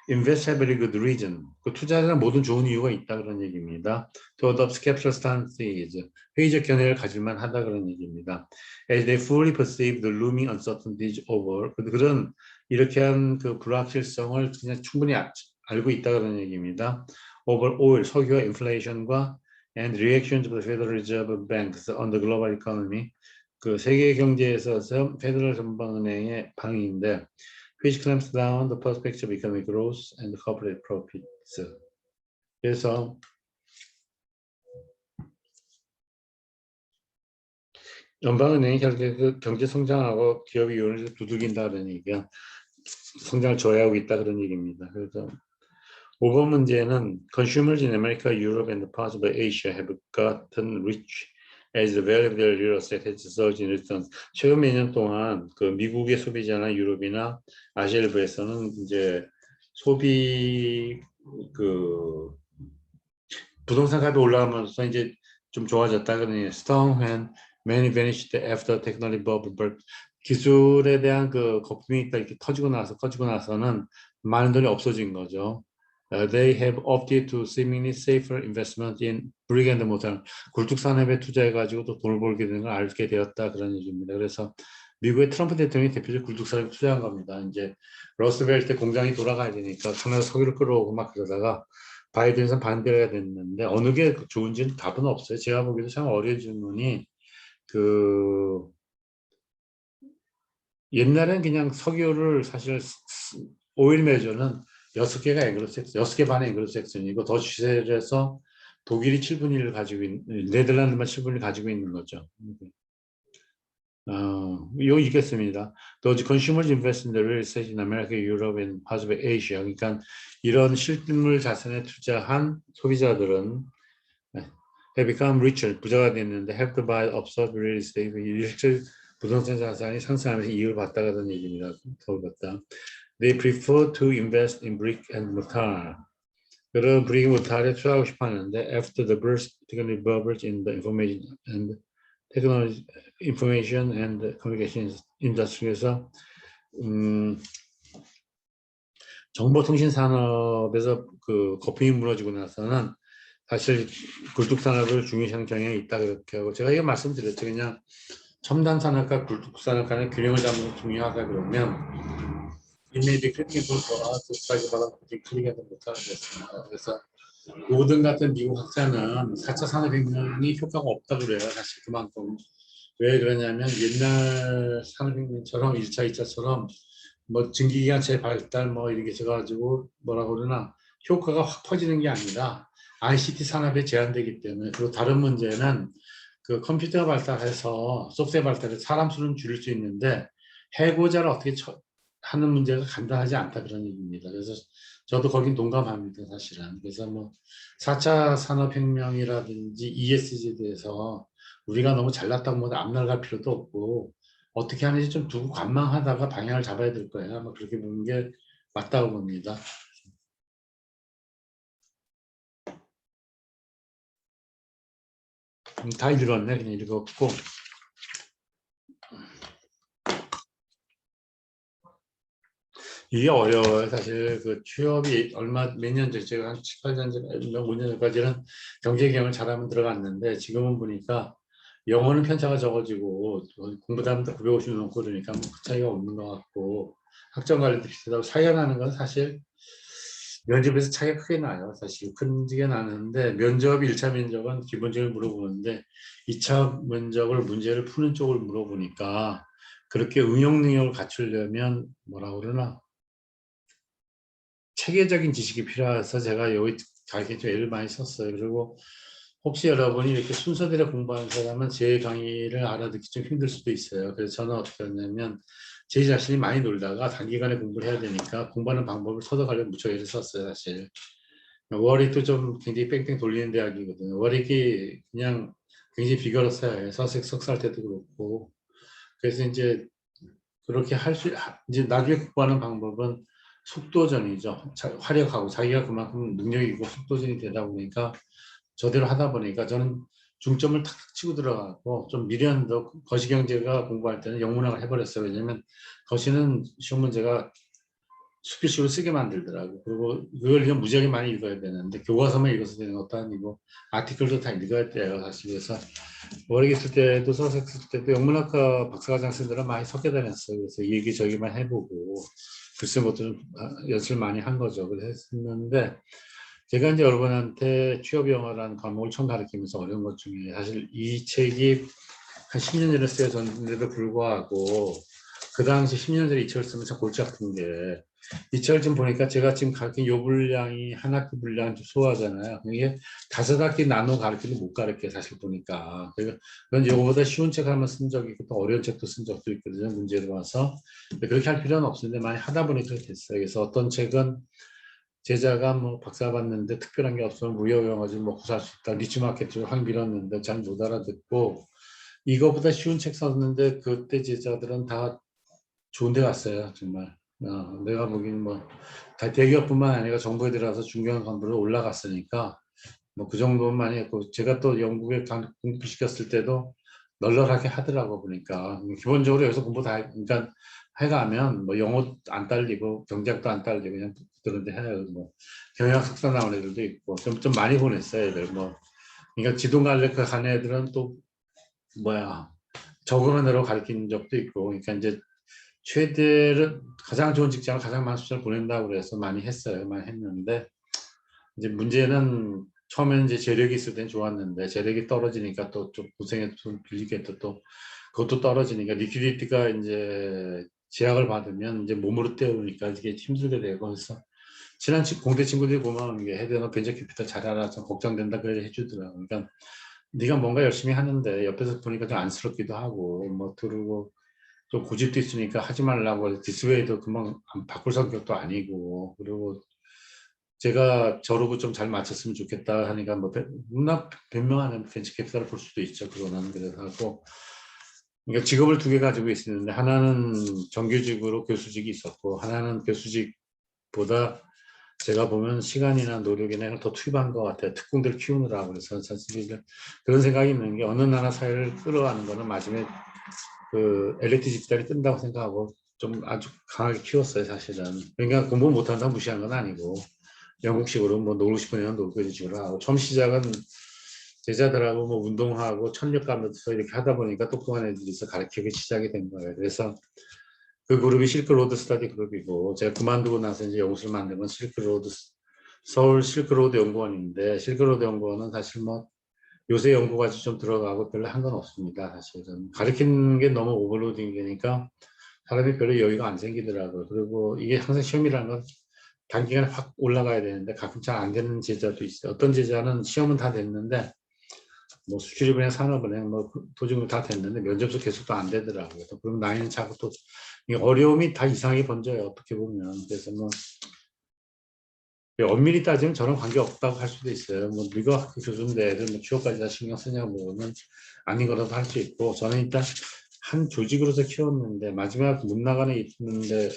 invest have a good reason. 그 투자자는 모든 좋은 이유가 있다 그런 얘기입니다. To adopt skeptical stances. 회의적 견해를 가질만 하다 그런 얘기입니다. As they fully perceive the looming uncertainties over. 그들은 이렇게 한 그 불확실성을 그냥 충분히 알고 있다 그런 얘기입니다. Over oil, 석유와 인플레이션과 and reactions of the Federal Reserve Banks on the global economy. 그 세계 경제에 있어서 페더럴 전방은행의 방위인데 which clamps down the perspective of economic growth and corporate profits. 그래서 연방은행이 결국 경제 성장하고 기업 이윤을 두들긴다는 얘기가 성장을 저해하고 있다 그런 얘기입니다. 그래서 5번 문제는 consumers in America, Europe, and parts of Asia have gotten rich as the value of the real estate has surged in returns. 최근 몇 년 동안 그 미국의 소비자나 유럽이나 아시아 일부에서는 이제 소비 그 부동산 값이 올라가면서 이제 좀 좋아졌다 그러니 strong when many vanished after technology bubble burst. 기술에 대한 그 거품이 이렇게 터지고 꺼지고 나서는 많은 돈이 없어진 거죠. They have opted to seemingly safer investment in brick and mortar. 굴뚝 산업에 투자해가지고 또 돈을 벌게 되는 걸 알게 되었다 그런 얘기입니다. 그래서 미국의 트럼프 대통령이 대표적으로 굴뚝 산업에 투자한 겁니다. 이제 러스벨트 공장이 돌아가야 되니까 카나다 석유를 끌어오고 막 그러다가 바이든에서 반대가 됐는데 어느 게 좋은지는 답은 없어요. 제가 보기에도 참 어려운 질문이 그 옛날엔 그냥 석유를 사실 오일 메저는 6개가 앵글로색슨, 6개 반의 앵글로색슨이고 더 주세를 해서 독일이 7분의 1을 가지고 있는, 네덜란드만 7분의 1을 가지고 있는 거죠. 이거 읽겠습니다. Those consumers invest in the real estate in America, Europe, and possibly Asia. 그러니까 이런 실물 자산에 투자한 소비자들은 have become richer, 부자가 됐는데 have to buy absurd real estate, 일절 부동산 자산이 상승하면서 이익을 봤다는 얘기입니다. 더 봤다. They prefer to invest in brick and mortar. 그런 brick and mortar에 투자하고 싶었는데 after the burst, particularly bubbles in the information and communication industry에서 정보통신 산업에서 그 거품이 무너지고 나서는 사실 굴뚝 산업을 중요시 경향이 있다 그렇게 하고 제가 이거 말씀드렸죠. 그냥 첨단 산업과 굴뚝 산업 간의 균형을 잡는 게 중요하다 그러면 이메일이 크리틱이 돌아와 독사기 바람 크리틱이 못하는 것입니다. 그래서 우든 같은 미국 학자는 4차 산업혁명이 효과가 없다 그래요. 사실 그만큼 왜 그러냐면 옛날 산업혁명처럼 1차, 2차처럼 뭐 증기기관 재발달 뭐 이렇게 해가지고 뭐라고 그러나 효과가 확 퍼지는 게 아니라 ICT 산업에 제한되기 때문에 그리고 다른 문제는 그 컴퓨터가 발달해서 소프트웨어 발달해서 사람 수는 줄일 수 있는데 해고자를 어떻게 하는 문제가 간단하지 않다 그런 얘기입니다. 그래서 저도 거긴 동감합니다, 사실은. 그래서 뭐 4차 산업혁명이라든지 ESG에 대해서 우리가 너무 잘났다고 뭐 앞날갈 필요도 없고 어떻게 하는지 좀 두고 관망하다가 방향을 잡아야 될 거예요. 아마 그렇게 보는 게 맞다고 봅니다. 다 읽었네. 그냥 읽었고. 이게 어려워요. 사실 그 취업이 몇 년 전, 제가 한 7, 8년 전, 5년 전까지는 경제경영을 잘하면 들어갔는데 지금은 보니까 영어는 편차가 적어지고 공부도 하면 950 넘고 그러니까 뭐그 차이가 없는 것 같고 학점 관리도 비슷하고 차이가 나는 건 사실 면접에서 차이가 크게 나요. 사실 크게 나는데 면접이 1차 면접은 기본적으로 물어보는데 2차 면접을 문제를 푸는 쪽을 물어보니까 그렇게 응용 능력을 갖추려면 뭐라고 그러나 체계적인 지식이 필요해서 제가 여기 가르쳐 좀 애를 많이 썼어요. 그리고 혹시 여러분이 이렇게 순서대로 공부하는 사람은 제 강의를 알아듣기 좀 힘들 수도 있어요. 그래서 저는 어떻게 했냐면 제 자신이 많이 놀다가 단기간에 공부를 해야 되니까 공부하는 방법을 서도가려고 무척 애를 썼어요, 사실. 워릭도 좀 굉장히 뺑뺑 돌리는 대학이거든요. 워릭이 그냥 굉장히 비결없어요. 서색 석사할 때도 그렇고. 그래서 이제 그렇게 이제 나중에 공부하는 방법은 속도전이죠. 화력하고 자기가 그만큼 능력이 있고 속도전이 되다 보니까 저대로 하다 보니까 저는 중점을 탁탁 치고 들어가고 좀 미련도 거시경제가 공부할 때는 영문학을 해버렸어요. 왜냐면 거시는 시험 문제가 수필식으로 쓰게 만들더라고. 그리고 그걸 그냥 무지하게 많이 읽어야 되는데 교과서만 읽어서 되는 것도 아니고 아티클도 다 읽어야 돼요. 사실 그래서 월에 있을 때도 서색 쓸 때도 영문학과 박사과정 sinh 들은 많이 섞여 다녔어요. 그래서 이 얘기 저기만 해보고 글쎄 뭐좀 연습을 많이 한 거죠. 그래서 했는데 제가 이제 여러분한테 취업 영어라는 과목을 처음 가르치면서 어려운 것 중에 사실 이 책이 한 10년 전에 쓰여졌는데도 불구하고 그 당시 10년 전에 이 책을 쓰면 참 골치 아픈 게 이 책을 좀 보니까 제가 지금 가르친 요 분량이 한 학기 분량 좀 소화하잖아요. 이게 5학기 나눠 가르치는 못 가르쳐요. 사실 보니까. 그건 요거보다 쉬운 책 한번 쓴 적이 있고 또 어려운 책도 쓴 적도 있거든요. 문제로 와서. 그렇게 할 필요는 없는데 많이 하다 보니까 그렇게 됐어요. 그래서 어떤 책은 제자가 뭐 박사 받는데 특별한 게 없으면 무역영어 좀 먹고 살 수 있다. 리츠마켓으로 확 밀었는데 잘 못 알아듣고 이거보다 쉬운 책 썼는데 그때 제자들은 다 좋은 데 갔어요. 정말. 내가 보기엔 뭐 다 대기업뿐만 아니라 정부에 들어가서 중견 간부로 올라갔으니까 뭐 그 정도만 했고 제가 또 영국에 공부시켰을 때도 널널하게 하더라고 보니까 기본적으로 여기서 공부 다 그러니까 해가면 뭐 영어 안 딸리고 경제학도 안 딸리고 그냥 그런데 해요. 뭐 경영학 석사 나온 애들도 있고 좀 많이 보냈어요 애들 뭐 그러니까 지도갈래 그 간 애들은 또 뭐야 적응하느라고 가르친 적도 있고 그러니까 이제 최대를 가장 좋은 직장을 가장 많은 숫자를 보낸다고 그래서 많이 했어요. 많이 했는데 이제 문제는 처음에는 이제 재력이 있을 땐 좋았는데 재력이 떨어지니까 또 좀 고생해서 돈 빌리겠다 또 그것도 떨어지니까 리퀴디티가 이제 제약을 받으면 이제 몸으로 때우니까 이게 힘들게 되고 그래서 친한 공대 친구들이 보면 이게 헤드너 벤처 캐피탈 잘 알아서 걱정된다 그래 해주더라고. 그러니까 네가 뭔가 열심히 하는데 옆에서 보니까 좀 안쓰럽기도 하고 뭐 들고 또 고집도 있으니까 하지 말라고 디스웨이도 금방 바꿀 성격도 아니고 그리고 제가 저러고 좀 잘 맞췄으면 좋겠다 하니까 뭐 누나 변명하는 벤처 캐피탈을 볼 수도 있죠. 그거는 그래서 하고 그러니까 직업을 두 개 가지고 있었는데 하나는 정규직으로 교수직이 있었고 하나는 교수직보다 제가 보면 시간이나 노력이나 더 투입한 것 같아요. 특공대를 키우느라고 그래서 사실 그런 생각이 있는 게 어느 나라 사회를 끌어가는 거는 마지막에 그 엘리트 집단이 뜬다고 생각하고 좀 아주 강하게 키웠어요 사실은. 그러니까 공부 못한다고 무시한 건 아니고 영국식으로 뭐 놀고 싶으면 놀고 이런 식으로 하고 처음 시작은 제자들하고 뭐 운동하고 천력가면서 이렇게 하다 보니까 똑똑한 애들이 있어 가르치기 시작이 된 거예요. 그래서 그 그룹이 실크로드 스터디 그룹이고 제가 그만두고 나서 이제 연구소를 만든 건 실크로드 서울 실크로드 연구원인데 실크로드 연구원은 사실 뭐 요새 연구까지 좀 들어가고 별로 한 건 없습니다. 사실은 가르치는 게 너무 오버로딩 되니까 사람이 별로 여유가 안 생기더라고요. 그리고 이게 항상 시험이라는 건 단기간에 확 올라가야 되는데 가끔 잘 안 되는 제자도 있어요. 어떤 제자는 시험은 다 됐는데 뭐 수출입은행, 산업은행, 뭐 도중으로 다 됐는데 면접도 계속 또 안 되더라고요. 그럼 나이는 차고 또 어려움이 다 이상하게 번져요. 어떻게 보면. 그래서 뭐 엄밀히 따지면 저랑 관계 없다고 할 수도 있어요. 뭐 네가 학교 교수인데 애들 뭐 취업까지 다 신경 쓰냐고는 아닌 거라도 할 수 있고 저는 일단 한 조직으로서 키웠는데 마지막 못 나가는 있는데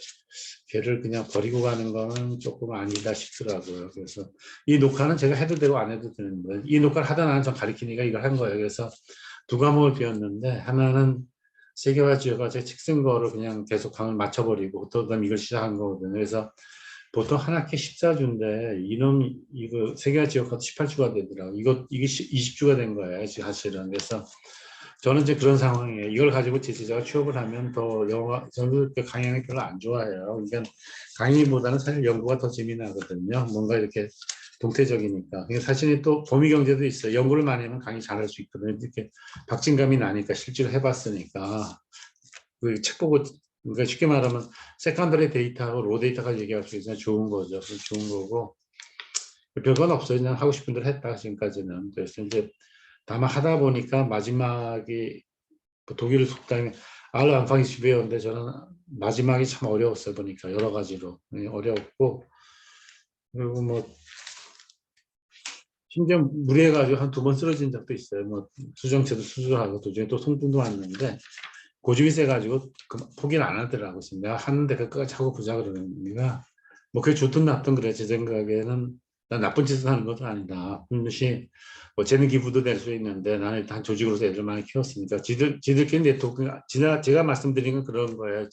걔를 그냥 버리고 가는 거는 조금 아니다 싶더라고요. 그래서 이 녹화는 제가 해도 되고 안 해도 되는 거예요. 이 녹화를 하다 나는 좀 가리키니까 이걸 한 거예요. 그래서 두 과목을 배웠는데 하나는 세계화 지어가 제 책 쓴 거를 그냥 계속 강을 맞춰버리고 또 그다음 이걸 시작한 거거든요. 그래서 보통 한 학기 14주인데 이놈 이거 세계화 지역화도 18주가 되더라고. 이게 20주가 된 거예요. 사실은. 그래서 저는 이제 그런 상황이에요. 이걸 가지고 제 제자가 취업을 하면 더 영어 저는 강의하는 별로 안 좋아해요. 그러니까 강의보다는 사실 연구가 더 재미나거든요. 뭔가 이렇게 동태적이니까. 사실은 또 범위 경제도 있어요. 연구를 많이 하면 강의 잘할 수 있거든요. 이렇게 박진감이 나니까 실제로 해봤으니까 그 책 보고 그러니까 쉽게 말하면 세컨더리 데이터하고 로 데이터가 얘기할 수 있으면 좋은 거죠. 좋은 거고 별건 없어요. 그냥 하고 싶은 대로 했다 지금까지는. 그래서 이제 다만 하다 보니까 마지막이 독일 속담이 알 안방이 집요한데 저는 마지막이 참 어려웠어요. 보니까 여러 가지로 어려웠고 그리고 뭐 심지어 무리해가지고 한 두 번 쓰러진 적도 있어요. 뭐 수정체도 수술하고 도중에 또 송풍도 왔는데 고집이 세가지고 포기를 안 하더라고. 내가 하는데 끝까지 하고 보자 그러는 의미가 뭐 그게 좋든 나쁘든 그래. 제 생각에는 난 나쁜 짓을 하는 것도 아니다. 듯이 뭐 쟤는 기부도 될 수 있는데 나는 일단 조직으로서 애들 많이 키웠으니까 지들끼리 네트워크 제가 말씀드린 건 그런 거예요.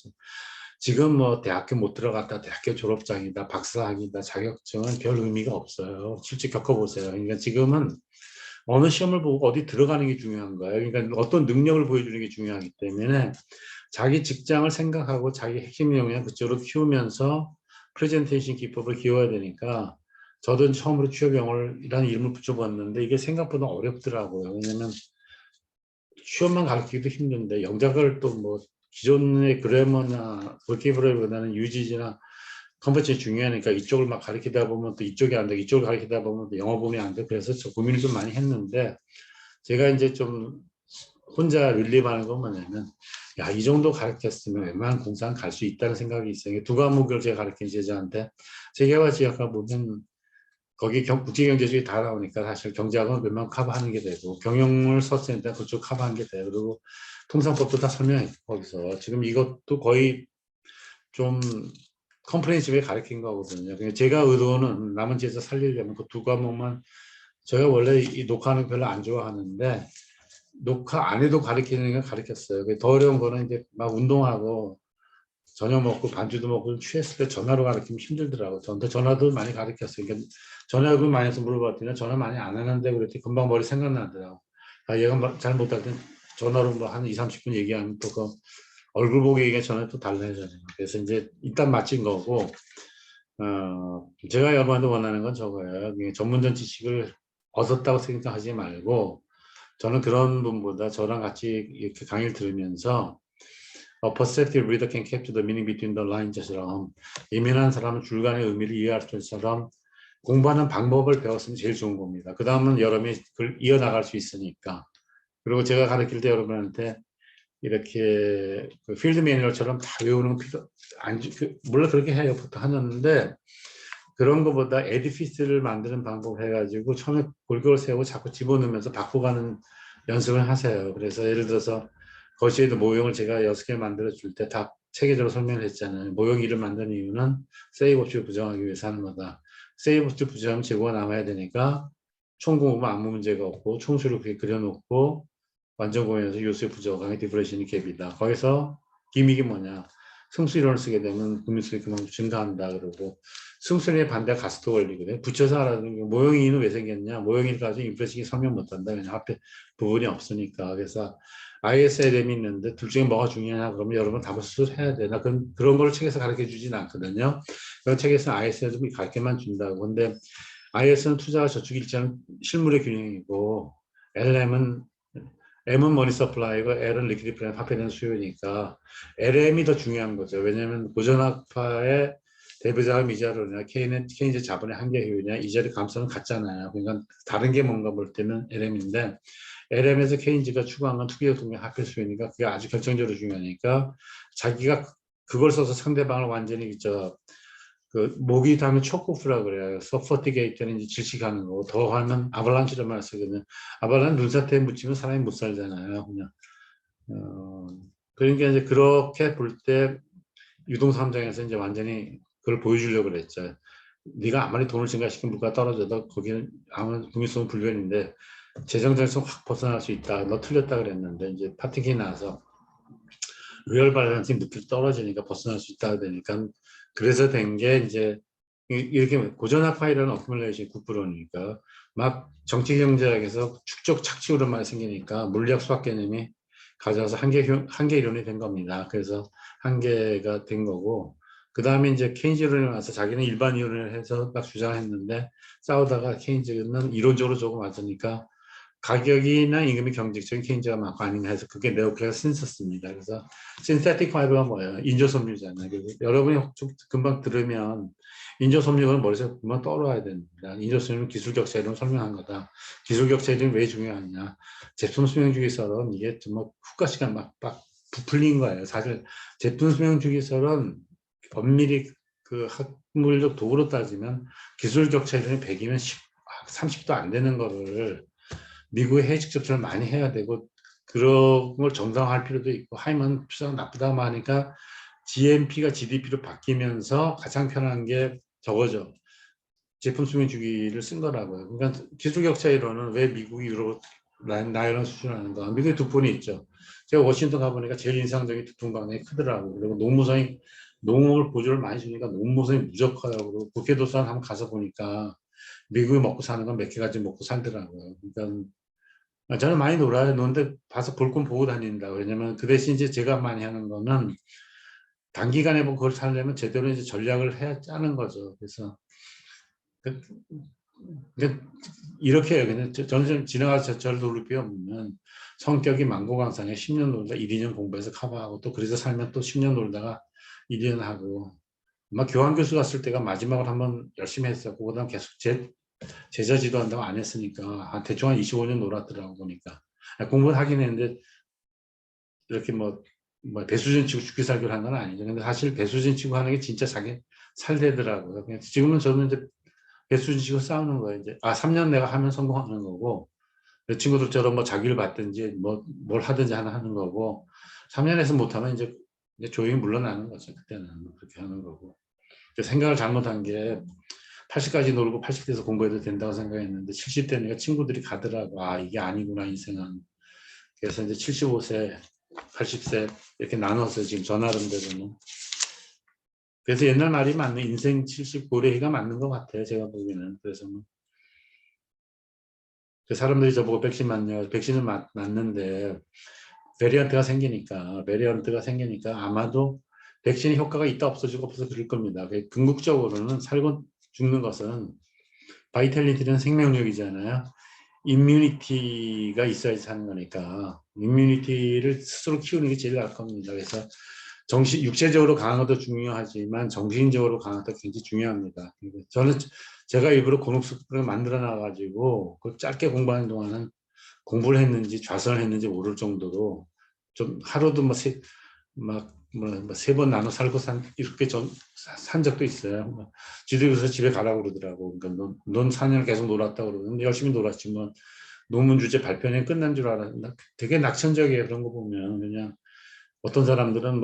지금 뭐 대학교 못 들어갔다 대학교 졸업장이다 박사학위다 자격증은 별 의미가 없어요. 실제 겪어보세요. 그러니까 지금은 어느 시험을 보고 어디 들어가는 게 중요한 거예요. 그러니까 어떤 능력을 보여주는 게 중요하기 때문에 자기 직장을 생각하고 자기 핵심 역량 그쪽으로 키우면서 프레젠테이션 기법을 키워야 되니까 저도 처음으로 취업 영어라는 이름을 붙여봤는데 이게 생각보다 어렵더라고요. 왜냐면 시험만 가르치기도 힘든데 영작을 또 뭐 기존의 그래머나 보케이블러리보다는 유지나 컨버션이 중요하니까 이쪽을 막 가르치다 보면 또 이쪽이 안 되고 이쪽을 가르치다 보면 또 영어 보면 안 돼. 그래서 저 고민을 좀 많이 했는데 제가 이제 좀 혼자 릴리브하는 건 뭐냐면 야, 이 정도 가르쳤으면 웬만한 공사는 갈 수 있다는 생각이 있어요. 두 과목을 제가 가르친 제자한테 세계화 지역학 보면 거기 국제경제주의 다 나오니까 사실 경제학은 웬만하면 커버하는 게 되고 경영을 썼으니까 그쪽 커버하는 게 돼요. 그리고 통상법도 다 설명해 거기서. 지금 이것도 거의 좀 컴프레hen시브에 가르친 거거든요. 제가 의도는 남은 제자 살리려면 그 두 과목만 제가 원래 이 녹화하는 거 별로 안 좋아하는데 녹화 안 해도 가르치는 건 가르쳤어요. 더 어려운 거는 이제 막 운동하고 저녁 먹고 반주도 먹고 취했을 때 전화로 가르치면 힘들더라고요. 근데 전화도 많이 가르쳤어요. 그러니까 전화를 많이 해서 물어봤더니 전화 많이 안 하는데 그랬더니 금방 머리 생각나더라고요. 아, 얘가 잘 못할 땐 전화로 뭐 한 2, 30분 얘기하면 또 그 얼굴 보고 얘기가 전화 또 달라지잖아요. 그래서 이제 일단 마친 거고, 제가 여러분한테 원하는 건 저거예요. 전문적 지식을 얻었다고 생각하지 말고, 저는 그런 분보다 저랑 같이 이렇게 강의를 들으면서 A perceptive reader can capture the meaning between the lines처럼 예민한 사람은 줄간의 의미를 이해할 수 있처럼 공부하는 방법을 배웠으면 제일 좋은 겁니다. 그 다음은 여러분이 그걸 이어나갈 수 있으니까. 그리고 제가 가르칠 때 여러분한테 이렇게 그 필드 매뉴얼처럼 다 외우는 필요 물론 그렇게 해요. 보통 하는데 그런 것보다 에디피스를 만드는 방법 해가지고 처음에 골격을 세우고 자꾸 집어넣으면서 바꿔가는 연습을 하세요. 그래서 예를 들어서 거시에도 모형을 제가 6개 만들어 줄 때 다 체계적으로 설명을 했잖아요. 모형 이름 만드는 이유는 세이브 옵션을 부정하기 위해서 하는 거다. 세이브 옵션 부정하면 재고가 남아야 되니까 총 공부면 아무 문제가 없고 총수를 그렇게 그려놓고 완전 공연에서 요수의 부정하기 디프레션이 갭이다. 거기서 기믹이 뭐냐. 승수이론을 쓰게 되면 분민수이 그만큼 증가한다 그러고 승수의 반대 가스도 걸리거든요. 붙여서 하라는 게 모형이는 왜 생겼냐. 모형이 가지고 인프레션이 설명 못한다. 왜냐 앞에 부분이 없으니까. 그래서 ISLM이 있는데 둘 중에 뭐가 중요하냐 그러면 여러분 답을 스스로 해야 돼. 나 그런 걸 책에서 가르쳐 주진 않거든요. 그런 책에서는 ISLM 가르쳐만 준다고. 근데 IS는 투자와 저축 일자는 실물의 균형이고 LM은 M은 머니 서플라이고 L은 리퀴드 플랜 화폐된 수요니까 LM이 더 중요한 거죠. 왜냐하면 고전학파의 대부자금 이자료냐 케인즈 자본의 한계 효율이냐 이자를 감소는 같잖아요. 그러니까 다른 게 뭔가 볼 때는 LM인데 LM에서 케인즈가 추구한 건 투기적 동력 화폐 수요니까 그게 아주 결정적으로 중요하니까 자기가 그걸 써서 상대방을 완전히 그 목이 닿으면 초코프라 그래요. 서포티게이트는 이제 질식하는 거고 더 하면 아발란치란 말을 쓰거든요. 아발란 눈사태에 묻히면 사람이 못 살잖아요. 그냥 그러니까 이제 그렇게 볼 때 유동삼장에서 이제 완전히 그걸 보여주려고 그랬죠. 네가 아무리 돈을 증가시키면 물가가 떨어져도 거기는 아무 국민성은 불변인데 재정적성 확 벗어날 수 있다. 너 틀렸다 그랬는데 이제 파티기 나서 리얼 밸런스 느낄 떨어지니까 벗어날 수 있다 되니까 그래서 된 게 이제 이렇게 고전학파이라는 어큐뮬레이션 국부론이니까 막 정치경제학에서 축적 착취으로만 생기니까 물리학 수학 개념이 가져와서 한계 이론이 된 겁니다. 그래서 한계가 된 거고 그 다음에 이제 케인즈론이 와서 자기는 일반 이론을 해서 딱 주장했는데 싸우다가 케인즈는 이론적으로 조금 맞으니까 가격이나 임금이 경직적인 케인즈가 많고 아닌가 해서 그게 네오클래가 신었습니다. 그래서 신세틱 파이버가 뭐예요? 인조섬유잖아요. 그래서 여러분이 좀 금방 들으면 인조섬유는 머릿속에 금방 떠올라야 됩니다. 인조섬유는 기술격차 이론 설명한 거다. 기술격차 이론이 왜 중요하냐. 제품 수명 주기설은 이게 정말 후가시가 막 부풀린 거예요. 사실 제품 수명 주기설은 엄밀히 그 학물적 도구로 따지면 기술격차 이론이 100이면 30도 안 되는 거를 미국의 해직 접촉을 많이 해야 되고 그런 걸 정당화할 필요도 있고 하면 수상 나쁘다고 하니까 GNP가 GDP로 바뀌면서 가장 편한 게 저거죠. 제품 수명 주기를 쓴 거라고요. 그러니까 기술 격차 이론은 왜 미국이 유럽 나이런 수준하는 거. 미국에 두 분이 있죠. 제가 워싱턴 가보니까 제일 인상적인 두 분 강이 크더라고요. 그리고 농무성이 농업을 보조를 많이 주니까 농무성이 무적 커요. 그리고 국회도서관 한번 가서 보니까 미국이 먹고 사는 건 몇 개 가지 먹고 살더라고요. 그러니까 저는 많이 놀아요. 노는데 봐서 볼 건 보고 다닌다. 왜냐면 그 대신 이제 제가 많이 하는 거는 단기간에 뭐 그걸 살려면 제대로 이제 전략을 해야 짜는 거죠. 그래서 그, 이렇게 해요. 그냥 저는 지나가서 저를 놀릴 필요 없는 성격이 망고강산에 10년 놀다 1, 2년 공부해서 커버하고 또 그래서 살면 또 10년 놀다가 1, 2년 하고 막 교환 교수 갔을 때가 마지막으로 한번 열심히 했었고 그다음 계속 제자 지도한다고 안 했으니까 대충 한 25년 놀았더라고 보니까 공부를 하긴 했는데 이렇게 뭐 배수진 치고 죽기 살기를 한 건 아니죠. 근데 사실 배수진 치고 하는 게 진짜 자기 살되더라고요. 지금은 저는 이제 배수진 치고 싸우는 거예요. 이제 3년 내가 하면 성공하는 거고, 내 친구들처럼 뭐 자기를 받든지 뭘 하든지 하나 하는 거고, 3년에서 못하면 이제 조용히 물러나는 거죠. 그때는 그렇게 하는 거고. 생각을 잘못한 게 80까지 놀고 80대에서 공부해도 된다고 생각했는데 70대니까 친구들이 가더라고. 이게 아니구나 인생은. 그래서 이제 75세, 80세 이렇게 나눠서 지금 저 나름대로는. 그래서 옛날 말이 맞네. 인생 70 고래희가 맞는 것 같아요. 제가 보기에는. 그래서 그 사람들이 저보고 백신 맞냐, 백신을 맞는데 베리언트가 생기니까 아마도 백신의 효과가 있다 없어지고 없어서 그럴 겁니다. 궁극적으로는 살고 죽는 것은 바이탈리티는 생명력이잖아요. 임뮤니티가 있어야지 사는 거니까 임뮤니티를 스스로 키우는 게 제일 나을 겁니다. 그래서 육체적으로 강한 것도 중요하지만 정신적으로 강한 것도 굉장히 중요합니다. 저는 제가 일부러 곤혹스프를 만들어 놔가지고 그 짧게 공부하는 동안은 공부를 했는지 좌선을 했는지 모를 정도로 좀 하루도 세 번 나눠 살고 이렇게 산 적도 있어요. 지도교에서 집에 가라고 그러더라고. 그러니까 넌 4년 계속 놀았다고 그러는데 열심히 놀았지만 논문 주제 발표는 끝난 줄 알았는데 되게 낙천적이에요. 그런 거 보면 그냥 어떤 사람들은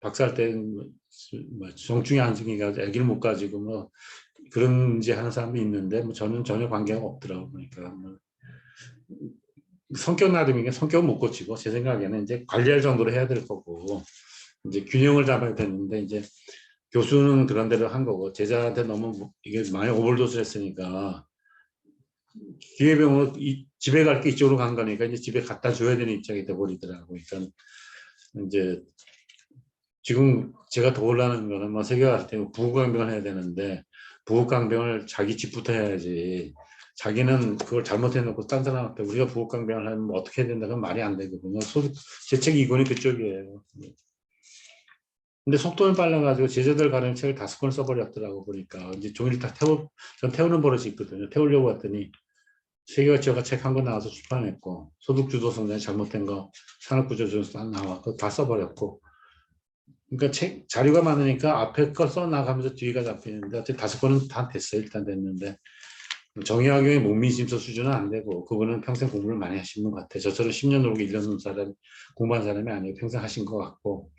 박사할 때 정중히 안중이가 아기를 못 가지고 그런지 하는 사람도 있는데 저는 전혀 관계가 없더라고. 그러니까 성격 나름이게 성격은 못 고치고 제 생각에는 이제 관리할 정도로 해야 될 거고 이제 균형을 잡아야 되는데 이제 교수는 그런 대로 한 거고 제자한테 너무 이게 많이 오버도스 했으니까 기회병으로 집에 갈 게 이쪽으로 간 거니까 이제 집에 갖다 줘야 되는 입장이 돼 버리더라고. 그러니까 이제 지금 제가 더 올라는 거는 세계가 갈 때 부국강병을 해야 되는데 부국강병을 자기 집부터 해야지. 자기는 그걸 잘못해놓고 딴 사람한테 우리가 부국강병을 하면 어떻게 해야 된다 그건 말이 안 되거든요. 제 책이 이권이 그쪽이에요. 근데 속도는 빨라가지고 제자들 가르치는 책을 5권 써버렸더라고. 보니까 이제 종이를 다 전 태우는 버릇이 있거든요. 태우려고 했더니 세계가치가 책 한 권 나와서 출판했고 소득주도성장이 잘못된 거 산업구조조사 나와 그거 다 써버렸고. 그러니까 자료가 많으니까 앞에 거 써나가면서 뒤가 잡히는데 어쨌든 5권은 다 됐어요. 일단 됐는데 정의학용의 목민심서 수준은 안 되고 그분은 평생 공부를 많이 하신 것 같아요. 저처럼 10년 놀고 1년 논 사람 공부한 사람이 아니고 평생 하신 것 같고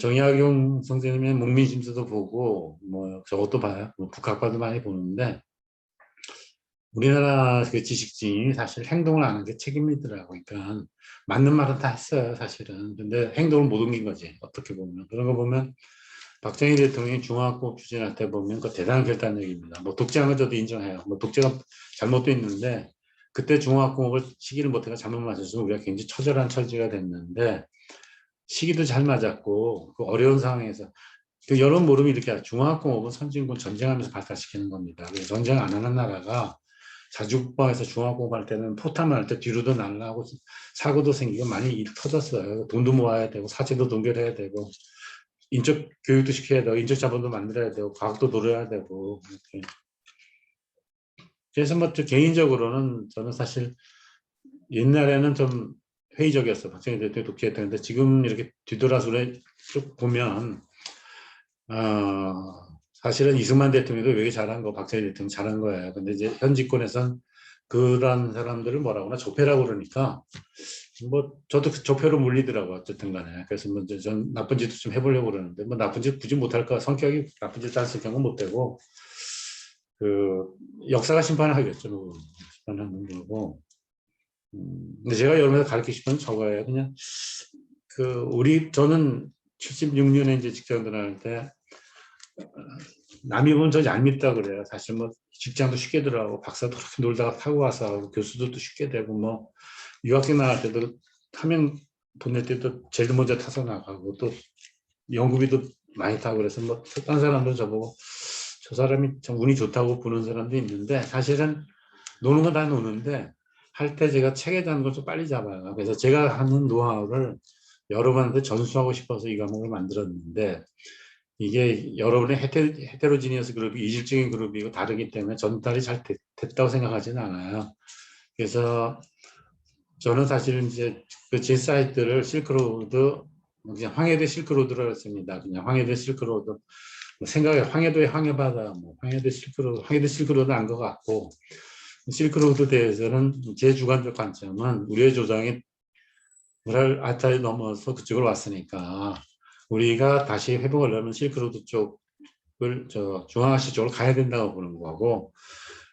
정의학용 선생님의 목민심서도 보고 저것도 봐요. 북학과도 많이 보는데 우리나라 그 지식진이 사실 행동을 안 하는 게 책임이더라고. 그러니까 맞는 말은 다 했어요, 사실은. 근데 행동을 못 옮긴 거지, 어떻게 보면. 그런 거 보면 박정희 대통령이 중화학법 추진할 때 보면 그 대단한 결단력입니다. 독재한 건 저도 인정해요. 독재가 잘못도 있는데 그때 중화학공업을 시기를 못해서 잘못 맞아서 우리가 굉장히 처절한 처지가 됐는데 시기도 잘 맞았고 그 어려운 상황에서 그 여론 모름이 이렇게 중화학공업은 선진국 전쟁하면서 발달시키는 겁니다. 전쟁 안 하는 나라가 자주국방에서 중화공업 할 때는 포탄만 할 때 뒤로도 날라가고 사고도 생기고 많이 일 터졌어요. 돈도 모아야 되고 사채도 동결해야 되고 인적 교육도 시켜야 되고 인적 자본도 만들어야 되고 과학도 노려야 되고 이렇게. 그래서 개인적으로는 저는 사실 옛날에는 좀 회의적이었어. 박정희 대통령이 독재했다는데 지금 이렇게 뒤돌아서 쭉 보면 사실은 이승만 대통령도 외교 잘한 거, 박정희 대통령 잘한 거예요. 근데 이제 현 집권에선 그런 사람들을 뭐라고나 적폐라고 그러니까 저도 그 적폐로 물리더라고 어쨌든 간에. 그래서 전 나쁜 짓도 좀 해보려고 그러는데 나쁜 짓 굳이 못할까. 성격이 나쁜 짓 할수 경우 못 되고 그 역사가 심판하겠죠. 심판하는 거고. 근데 제가 여러분들 가르치고 싶은 저거예요. 그냥 저는 76년에 이제 직장 들어갈 때 남이 보면 저 얄밉다 그래요. 사실 직장도 쉽게 들어가고 박사도 그렇게 놀다가 타고 와서 교수들도 쉽게 되고 유학생 나갈 때도 타면 보낼 때도 제일 먼저 타서 나가고 또 연구비도 많이 타고 그래서 다른 사람도 저보고 저 사람이 참 운이 좋다고 보는 사람도 있는데 사실은 노는 건 다 노는데 할 때 제가 책에 대한 걸 좀 빨리 잡아요. 그래서 제가 하는 노하우를 여러분한테 전수하고 싶어서 이 과목을 만들었는데 이게 여러분의 헤테로지니어스 그룹이 이질적인 그룹이고 다르기 때문에 전달이 잘 됐다고 생각하지는 않아요. 그래서 저는 사실은 이제 그 제 사이트를 실크로드, 그냥 황해대 실크로드라고 했습니다. 그냥 황해대 실크로드. 뭐 생각에 황해도의 황해바다, 뭐 황해대 실크로드, 황해대 실크로드 안 것 같고, 실크로드 대해서는 제 주관적 관점은 우리의 조상이 물을 알타리 넘어서 그쪽으로 왔으니까 우리가 다시 회복하려면 실크로드 쪽을 중앙아시아 쪽으로 가야 된다고 보는 거고,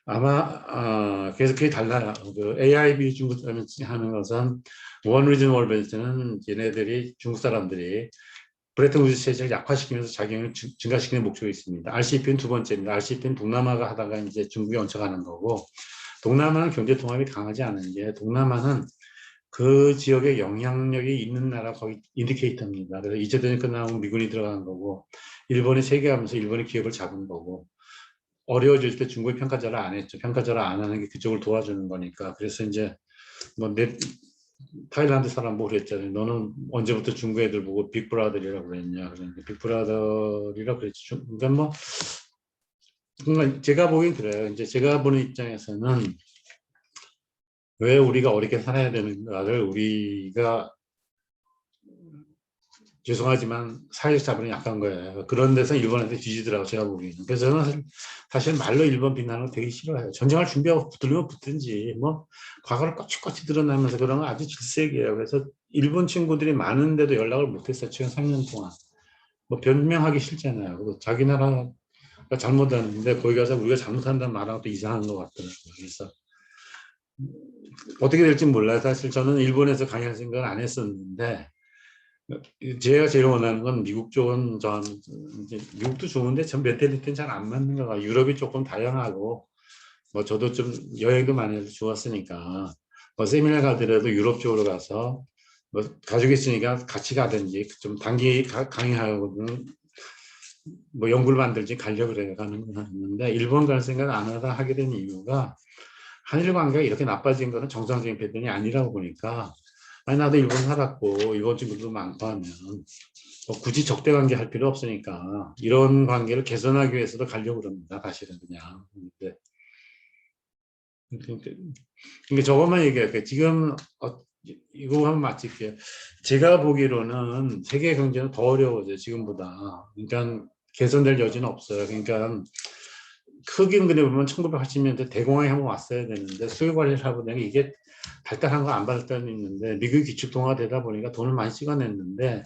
아마 그래서 그게 달라요. 그 AIB 중국 사람이 하는 것은 원 리전 월벨트는 얘네들이 중국 사람들이 브레튼 우즈 체제를 약화시키면서 자기를 증가시키는 목적이 있습니다. RCEP는 두 번째입니다. RCEP는 동남아가 하다가 이제 중국에 얹혀가는 거고, 동남아는 경제 통합이 강하지 않은 게, 동남아는 그 지역에 영향력이 있는 나라 거의 인디케이터입니다. 그래서 2차 대전 끝나고 미군이 들어간 거고, 일본이 세계하면서 일본의 기업을 잡은 거고, 어려워질 때 중국이 평가절하 안 했죠. 평가절하 안 하는 게 그쪽을 도와주는 거니까. 그래서 이제 뭐 타일란드 사람 뭐 그랬잖아요. 너는 언제부터 중국 애들 보고 빅브라더리라고 그랬냐. 그러니까 빅브라더리라고 그랬지. 그러니까 뭐 제가 보긴 그래요. 이제 제가 보는 입장에서는 왜 우리가 어렵게 살아야 되는가를 우리가 죄송하지만 사회적 자본이 약한 거예요. 그런 데서 일본한테 뒤지더라고 제가 보기에는. 그래서 저는 사실 말로 일본 비난을 되게 싫어해요. 전쟁을 준비하고 붙으려면 붙든지 뭐 과거를 꼬치꼬치 드러나면서 그런 건 아주 질색이에요. 그래서 일본 친구들이 많은데도 연락을 못했어요. 최근 3년 동안. 뭐 변명하기 싫잖아요. 자기 나라가 잘못하는데 거기 가서 우리가 잘못한다는 말하는 것도 이상한 것 같더라고요. 그래서 어떻게 될지 몰라요. 사실 저는 일본에서 강의할 생각을 안 했었는데 제가 제일 원하는 건 미국 쪽은 이제 미국도 좋은데 전 멘탈리티는 잘 안 맞는 거가 유럽이 조금 다양하고 뭐 저도 좀 여행도 많이 해서 좋았으니까 뭐 세미나 가더라도 유럽 쪽으로 가서 뭐 가지고 있으니까 같이 가든지 좀 단기 강의하고는 뭐 연구를 만들지 가려고 그래 가는 건 하는데 일본 갈 생각 안 하다 하게 된 이유가 한일 관계가 이렇게 나빠진 것은 정상적인 패턴이 아니라고 보니까 아니 나도 일본 살았고 일본 친구도 많고 하면 뭐 굳이 적대 관계 할 필요 없으니까 이런 관계를 개선하기 위해서도 가려고 그럽니다. 사실은 그냥. 그러니까 저것만 얘기할게요. 지금 이거 한번 맞힐게요. 제가 보기로는 세계 경제는 더 어려워져요. 지금보다. 그러니까 개선될 여지는 없어요. 그러니까 크긴 그래 보면 1980년대 대공황이 한번 왔어야 되는데 수요 관리를 하고 보니 이게 발달한 거 안 발달은 있는데 미국이 기축통화가 되다 보니까 돈을 많이 찍어냈는데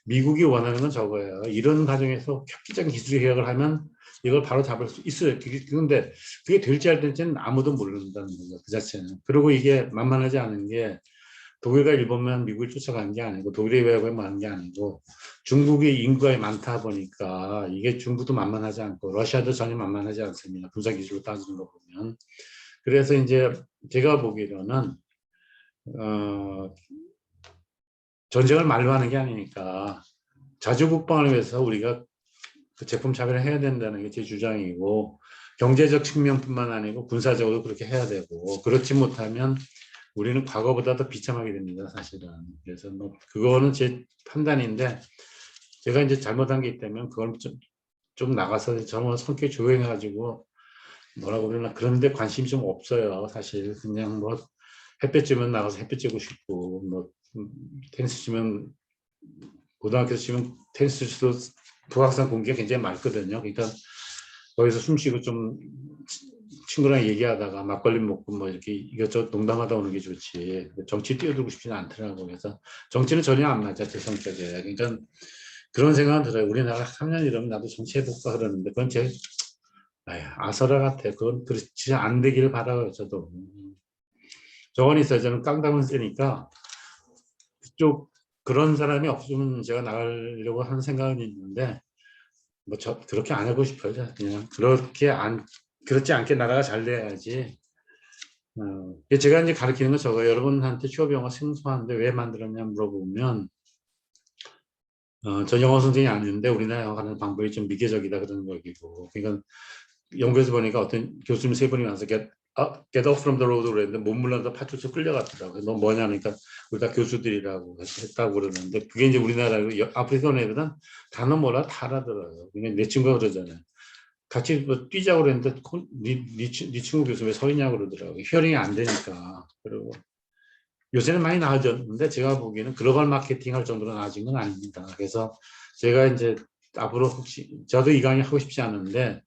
미국이 원하는 건 저거예요. 이런 과정에서 획기적인 기술 개혁을 하면 이걸 바로 잡을 수 있어요. 그런데 그게 될지 안 될지는 아무도 모른다는 거죠. 그 자체는. 그리고 이게 만만하지 않은 게 독일과 일본만 미국을 쫓아가는 게 아니고 독일의 외국에 많은 게 아니고 중국의 인구가 많다 보니까 이게 중국도 만만하지 않고 러시아도 전혀 만만하지 않습니다. 군사기술로 따지는 거 보면. 그래서 이제 제가 보기로는 전쟁을 말로 하는 게 아니니까 자주 국방을 위해서 우리가 그 제품 차별을 해야 된다는 게 제 주장이고 경제적 측면뿐만 아니고 군사적으로 그렇게 해야 되고 그렇지 못하면 우리는 과거보다 더 비참하게 됩니다, 사실은. 그래서 뭐 그거는 제 판단인데 제가 이제 잘못한 게 있다면 그걸 좀 나가서 저는 성격 조용해가지고 뭐라고 그러나 그런데 관심이 좀 없어요, 사실. 그냥 뭐 햇볕 쬐면 나가서 햇볕 쬐고 싶고 뭐 테니스 치면 고등학교 치면 테니스도 북악산 공기가 굉장히 맑거든요. 그러니까 거기서 숨 쉬고 좀 친구랑 얘기하다가 막걸리 먹고 뭐 이렇게 이것저것 농담하다 오는 게 좋지. 정치 뛰어들고 싶지는 않더라고요. 그래서 정치는 전혀 안 맞아, 제 성격에. 그러니까 그런 생각은 들어요. 우리나라 3년 이러면 나도 정치해볼까 그러는데 그건 제 아서라 같아. 그건 그렇지 안 되기를 바라요, 저도. 저건 있어요. 저는 깡당은 세니까 그쪽 그런 사람이 없으면 제가 나가려고 하는 생각은 있는데 뭐 저 그렇게 안 하고 싶어요. 그냥 그렇지 않게 나라가 잘 돼야지. 제가 이제 가르치는 건 저거 여러분한테 취업 영어 생소한데 왜 만들었냐 물어보면 전 영어 선생님이 아닌데 우리나라 영어 하는 방법이 좀 미개적이다 그러는 거고 그러니까 연구해서 보니까 어떤 교수님 세 분이 와서 get off from the road 그랬는데 못 물러서 파출소 끌려갔더라고요. 너 뭐냐니까 우리 다 교수들이라고 했다고 그러는데 그게 이제 우리나라 아프리카 애들은 단어 뭐라 다 알아들어요. 그러니까 내 친구가 그러잖아요. 같이 뭐 뛰자고 그랬는데 네 친구 교수 왜 서 있냐고 그러더라고요. 히어링이 안 되니까. 그리고 요새는 많이 나아졌는데 제가 보기에는 글로벌 마케팅 할 정도로 나아진 건 아닙니다. 그래서 제가 이제 앞으로 혹시 저도 이 강의 하고 싶지 않은데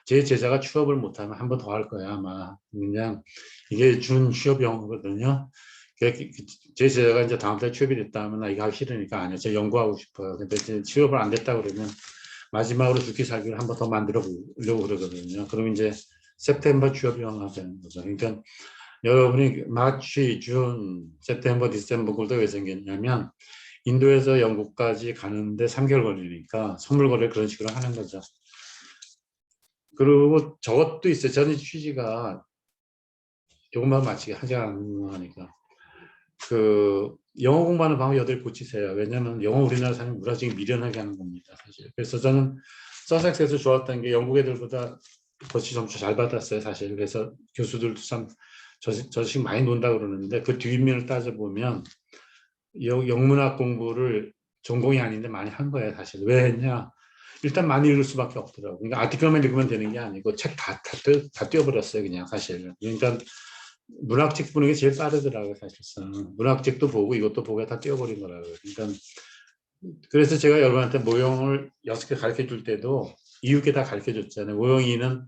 제 제자가 취업을 못하면 한 번 더 할 거예요 아마. 그냥 이게 준 취업 영어거든요. 제 제자가 이제 다음 달 취업이 됐다면 나 이거 하기 싫으니까 아니요. 제가 연구하고 싶어요. 근데 이제 취업을 안 됐다 그러면 마지막으로 죽기 살기를 한 번 더 만들어 보려고 그러거든요. 그럼 이제 september 취업 영어가 되는 거죠. 그러니까 여러분이 마치, 준, 세프템버, 디셈버가 왜 생겼냐면 인도에서 영국까지 가는데 3개월 걸리니까 선물 거래를 그런 식으로 하는 거죠. 그리고 저것도 있어요. 저는 취지가 조금만 마치게 하지 않으니까 그 영어 공부하는 방법 여덟 고치세요. 왜냐하면 영어 우리나라 사람이 무라지게 미련하게 하는 겁니다. 사실. 그래서 저는 서섹스에서 좋았던 게 영국 애들보다 거치 점수 잘 받았어요. 사실. 그래서 교수들도 참 저식 많이 논다 그러는데 그 뒷면을 따져보면 영문학 공부를 전공이 아닌데 많이 한 거예요. 사실. 왜 했냐? 일단 많이 읽을 수밖에 없더라고요. 그러니까 아티클만 읽으면 되는 게 아니고 책 다 띄워버렸어요. 그냥 사실. 그러니까 문학책 보는 게 제일 빠르더라고요. 사실상. 문학책도 보고 이것도 보고 다 띄워버린 거라고요. 그러니까 그래서 제가 여러분한테 모형을 6개 가르쳐 줄 때도 이웃게 다 가르쳐 줬잖아요. 모형이는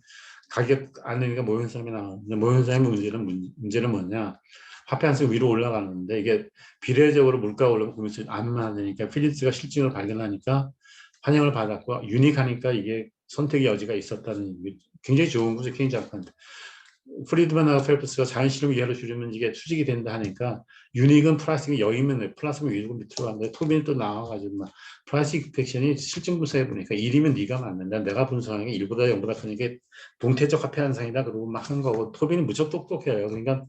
가격 안 되니까 모형삼이 나오는데 모형삼의 문제는 뭐냐? 화폐 한 쌍 위로 올라가는데 이게 비례적으로 물가가 올라가면 보면서 안 맞으니까 필립스가 실증을 발견하니까 환영을 받았고 유니크하니까 이게 선택의 여지가 있었다는 굉장히 좋은 거죠. 굉장히 작가한테. 프리드만하고 펠프스가 자연 실험 이하로 줄이면 이게 수직이 된다 하니까 유닉은 플라스틱이 여기면 플라스틱이 위로 밑으로 가는데 토빈이 또 나와가지고 막 플라스틱 팩션이 실증 분석해 보니까 1이면 네가 맞는다. 내가 분석한 게 1보다 0보다 크니까 동태적 화폐 현상이다. 그러고 막 한 거고 토빈이 무척 똑똑해요. 그러니까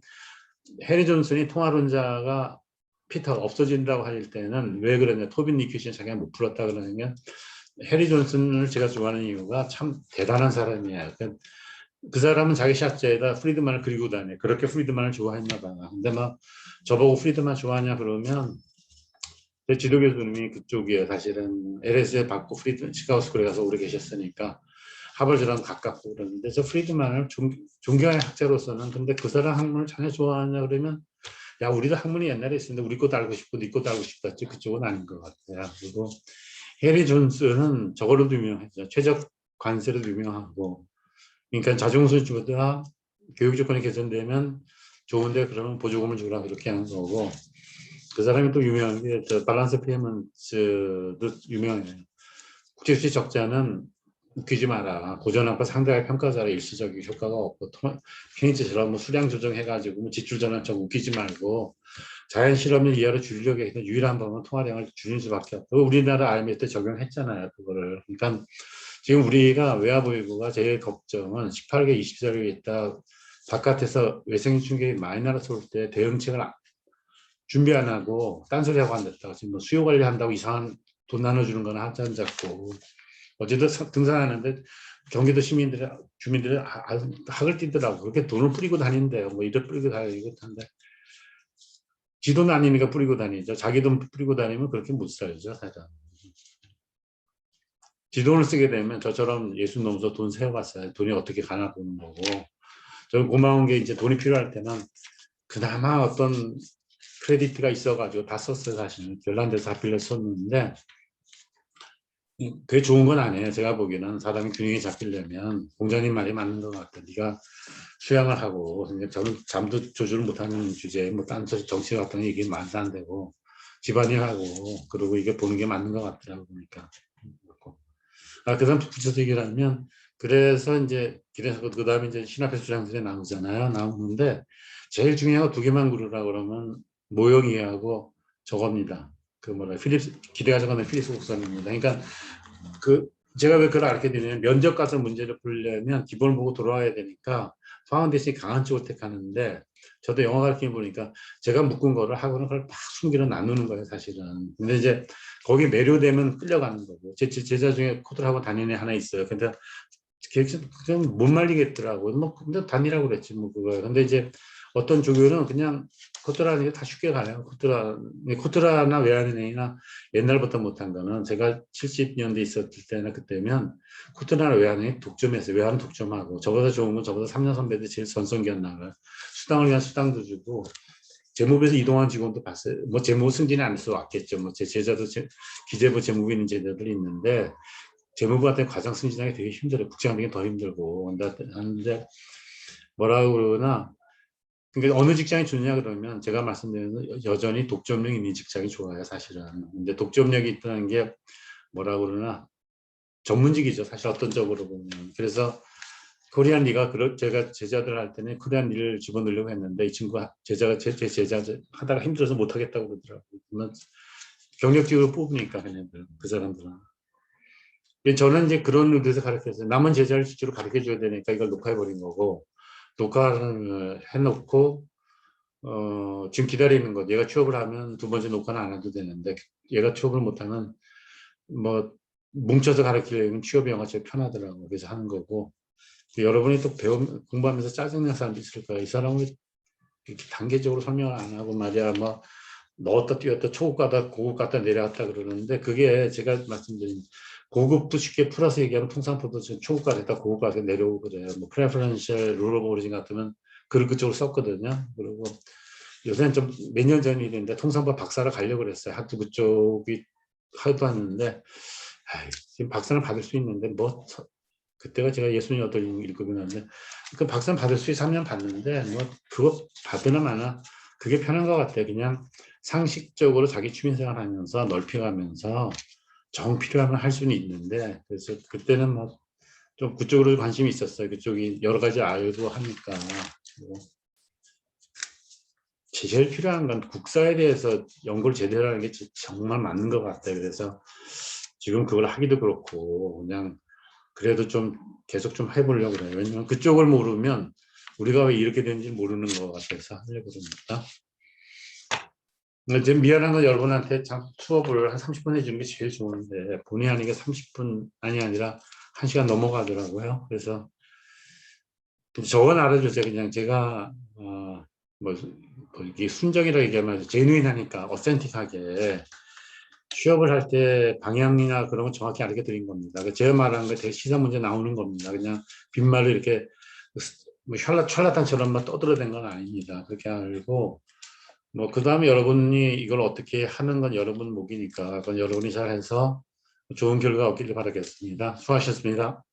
해리 존슨이 통화론자가 피터 없어진다고 할 때는 왜 그러냐. 토빈 이퀴션 자기가 못 풀었다 그러는 해리 존슨을 제가 좋아하는 이유가 참 대단한 사람이에요. 그 사람은 자기 샷제에다 프리드만을 그리고 다녀. 그렇게 프리드만을 좋아했나 봐. 근데 막 저보고 프리드만 좋아하냐 그러면 제 지도 교수님이 그쪽이에요. 사실은 LS에 받고 프리드만 시카고 스쿨에 가서 오래 계셨으니까 하버드랑 가깝고 그러는데 저 프리드만을 존경하는 학자로서는 근데 그 사람 학문을 전혀 좋아하냐 그러면 야 우리도 학문이 옛날에 있었는데 우리 것도 알고 싶고 네 것도 알고 싶었지 그쪽은 아닌 것 같아요. 그리고 해리 존슨은 저걸로도 유명하죠. 최적 관세로도 유명하고 그러니까 자중수주보다 교육 조건이 개선되면 좋은데 그러면 보조금을 주라 그렇게 하는 거고 그 사람이 또 유명한 게 저 밸런스 페이먼트도 유명해요. 국제수지 적자는 웃기지 마라. 고전학과 상대할 평가자라 일시적인 효과가 없고 케인즈처럼 뭐 수량 조정해가지고 뭐 지출 전환처럼 웃기지 말고 자연 실험을 이하로 줄이려고 해서 유일한 방법은 통화량을 줄이는 수밖에 없고 우리나라 IMF 때 적용했잖아요. 그거를. 그러니까 지금 우리가 외화보유고가 제일 걱정은 18개, 20개월이 있다 바깥에서 외생 충격이 많이 날아서 올 때 대응책을 준비 안 하고 딴소리하고 앉았다가 지금 뭐 수요 관리한다고 이상한 돈 나눠주는 거나 한잔 잡고 어제도 등산하는데 경기도 주민들이 학을 뛰더라고. 그렇게 돈을 뿌리고 다닌대요. 뭐 이를 뿌리고 다니고 한데 지 돈 아니니까 뿌리고 다니죠. 자기 돈 뿌리고 다니면 그렇게 못 살죠. 사실. 지 돈을 쓰게 되면 저처럼 예수 넘어서 돈 세워갔어요. 돈이 어떻게 가나 보는 거고. 저는 고마운 게 이제 돈이 필요할 때는 그나마 어떤 크레디트가 있어가지고 다 썼어요. 사실은. 별난데서 다 빌려 썼는데 그게 좋은 건 아니에요. 제가 보기에는 사람이 균형이 잡히려면 공자님 말이 맞는 것 같아요. 네가 수양을 하고 저는 잠도 조절 못하는 주제에 뭐딴 정치 같은 얘기 말도 안 되고 집안일 하고 그리고 이게 보는 게 맞는 것 같더라고 보니까. 그다음 구체적이라면 그래서 이제 길에서 그다음에 이제 신화폐 주장들이 나오잖아요. 나오는데 제일 중요한 거 두 개만 고르라 그러면 모형이하고 저겁니다. 그 뭐라 기대가 적어낸 필립스 곡선입니다. 그러니까 그 제가 왜 그걸 알게 되냐면 면접 가서 문제를 풀려면 기본을 보고 돌아와야 되니까 파운데이션이 강한 쪽을 택하는데 저도 영어 가르치면 보니까 제가 묶은 거를 하고는 그걸 막 숨기로 나누는 거예요 사실은. 근데 이제 거기 매료되면 끌려가는 거고 제 제자 중에 코드를 하고 다니는 애 하나 있어요. 근데 그냥 못 말리겠더라고요. 뭐 근데 다니라고 그랬지 뭐 그거예요. 근데 이제 어떤 조교는 그냥 코트라는 게 다 쉽게 가요. 코트라나 외환은행이나 옛날부터 못한 거는 제가 70년대 있었을 때나 그때면 코트라나 외환은행이 독점했어요. 외환은 독점하고 저보다 좋은 건 저보다 3년 선배들 제일 전성기였나봐요. 수당을 위한 수당도 주고 재무부에서 이동한 직원도 봤어요. 뭐 재무 승진이 안 해서 왔겠죠. 뭐 제 제자도 기재부 재무부 있는 제자들이 있는데 재무부한테 과장 승진하기 되게 힘들어요. 국장하기 더 힘들고 하는데 뭐라고 그러나 그러니까 어느 직장이 좋냐 그러면 제가 말씀드리는 여전히 독점력 있는 직장이 좋아요, 사실은. 근데 독점력이 있다는 게 뭐라고 그러나 전문직이죠, 사실 어떤 쪽으로 보면. 그래서 코리안 리가 제가 제자들 할 때는 코리안 리를 집어넣으려고 했는데 이 친구가 제자가 제 제자 하다가 힘들어서 못 하겠다고 그러더라고요. 경력직으로 뽑으니까 그 사람들은. 저는 이제 그런 의도에서 가르쳤어요. 남은 제자를 실제로 가르쳐 줘야 되니까 이걸 녹화해 버린 거고 녹화를 해놓고 지금 기다리는 것. 얘가 취업을 하면 두 번째 녹화는 안 해도 되는데 얘가 취업을 못하면 뭐 뭉쳐서 가르치려면 취업이 영어가 제일 편하더라고요. 그래서 하는 거고 여러분이 또 공부하면서 짜증나는 사람도 있을 거예요. 이 사람은 이렇게 단계적으로 설명을 안 하고 말이야 뭐 넣었다 뛰었다 초급 가다 고급 갔다 내려갔다 그러는데 그게 제가 말씀드린 고급도 쉽게 풀어서 얘기하면 통상포도 초급 가다 고급 가다 내려오고 그래요. 뭐 프레퍼런셜 룰 오브 오리진 같으면 글을 그쪽으로 썼거든요. 그리고 요새는 좀 몇 년 전 일인데 통상법 박사를 가려고 그랬어요. 하도 그쪽이 하도 하는데 지금 박사를 받을 수 있는데 뭐 그때가 제가 68, 7이었는데 그 박사는 받을 수 있어 3년 받는데 뭐 그거 받으나 마나 그게 편한 것 같아요. 그냥 상식적으로 자기 취미생활 하면서 넓혀가면서 정 필요하면 할 수는 있는데 그래서 그때는 뭐 좀 그쪽으로 관심이 있었어요. 그쪽이 여러 가지 알고 하니까. 제일 필요한 건 국사에 대해서 연구를 제대로 하는 게 정말 맞는 것 같아요. 그래서 지금 그걸 하기도 그렇고 그냥 그래도 좀 계속 좀 해보려고 그래요. 왜냐면 그쪽을 모르면 우리가 왜 이렇게 되는지 모르는 것 같아서 하려고 합니다. 지금 미안한 건 여러분한테 참 수업을 한 30분 해주는 게 제일 좋은데 본의 아니게 30분이 아니라 1시간 넘어가더라고요. 그래서 저건 알아주세요. 그냥 제가 뭐 이게 순정이라고 얘기하면 제누인하니까 어센틱하게 취업을 할 때 방향이나 그런 건 정확히 알게 드린 겁니다. 제가 말하는 거 되게 시사 문제 나오는 겁니다. 그냥 빈말로 이렇게 뭐 샬라탄처럼만 떠들어댄 건 아닙니다. 그렇게 알고 뭐 그 다음에 여러분이 이걸 어떻게 하는 건 여러분 몫이니까 그건 여러분이 잘해서 좋은 결과 얻기를 바라겠습니다. 수고하셨습니다.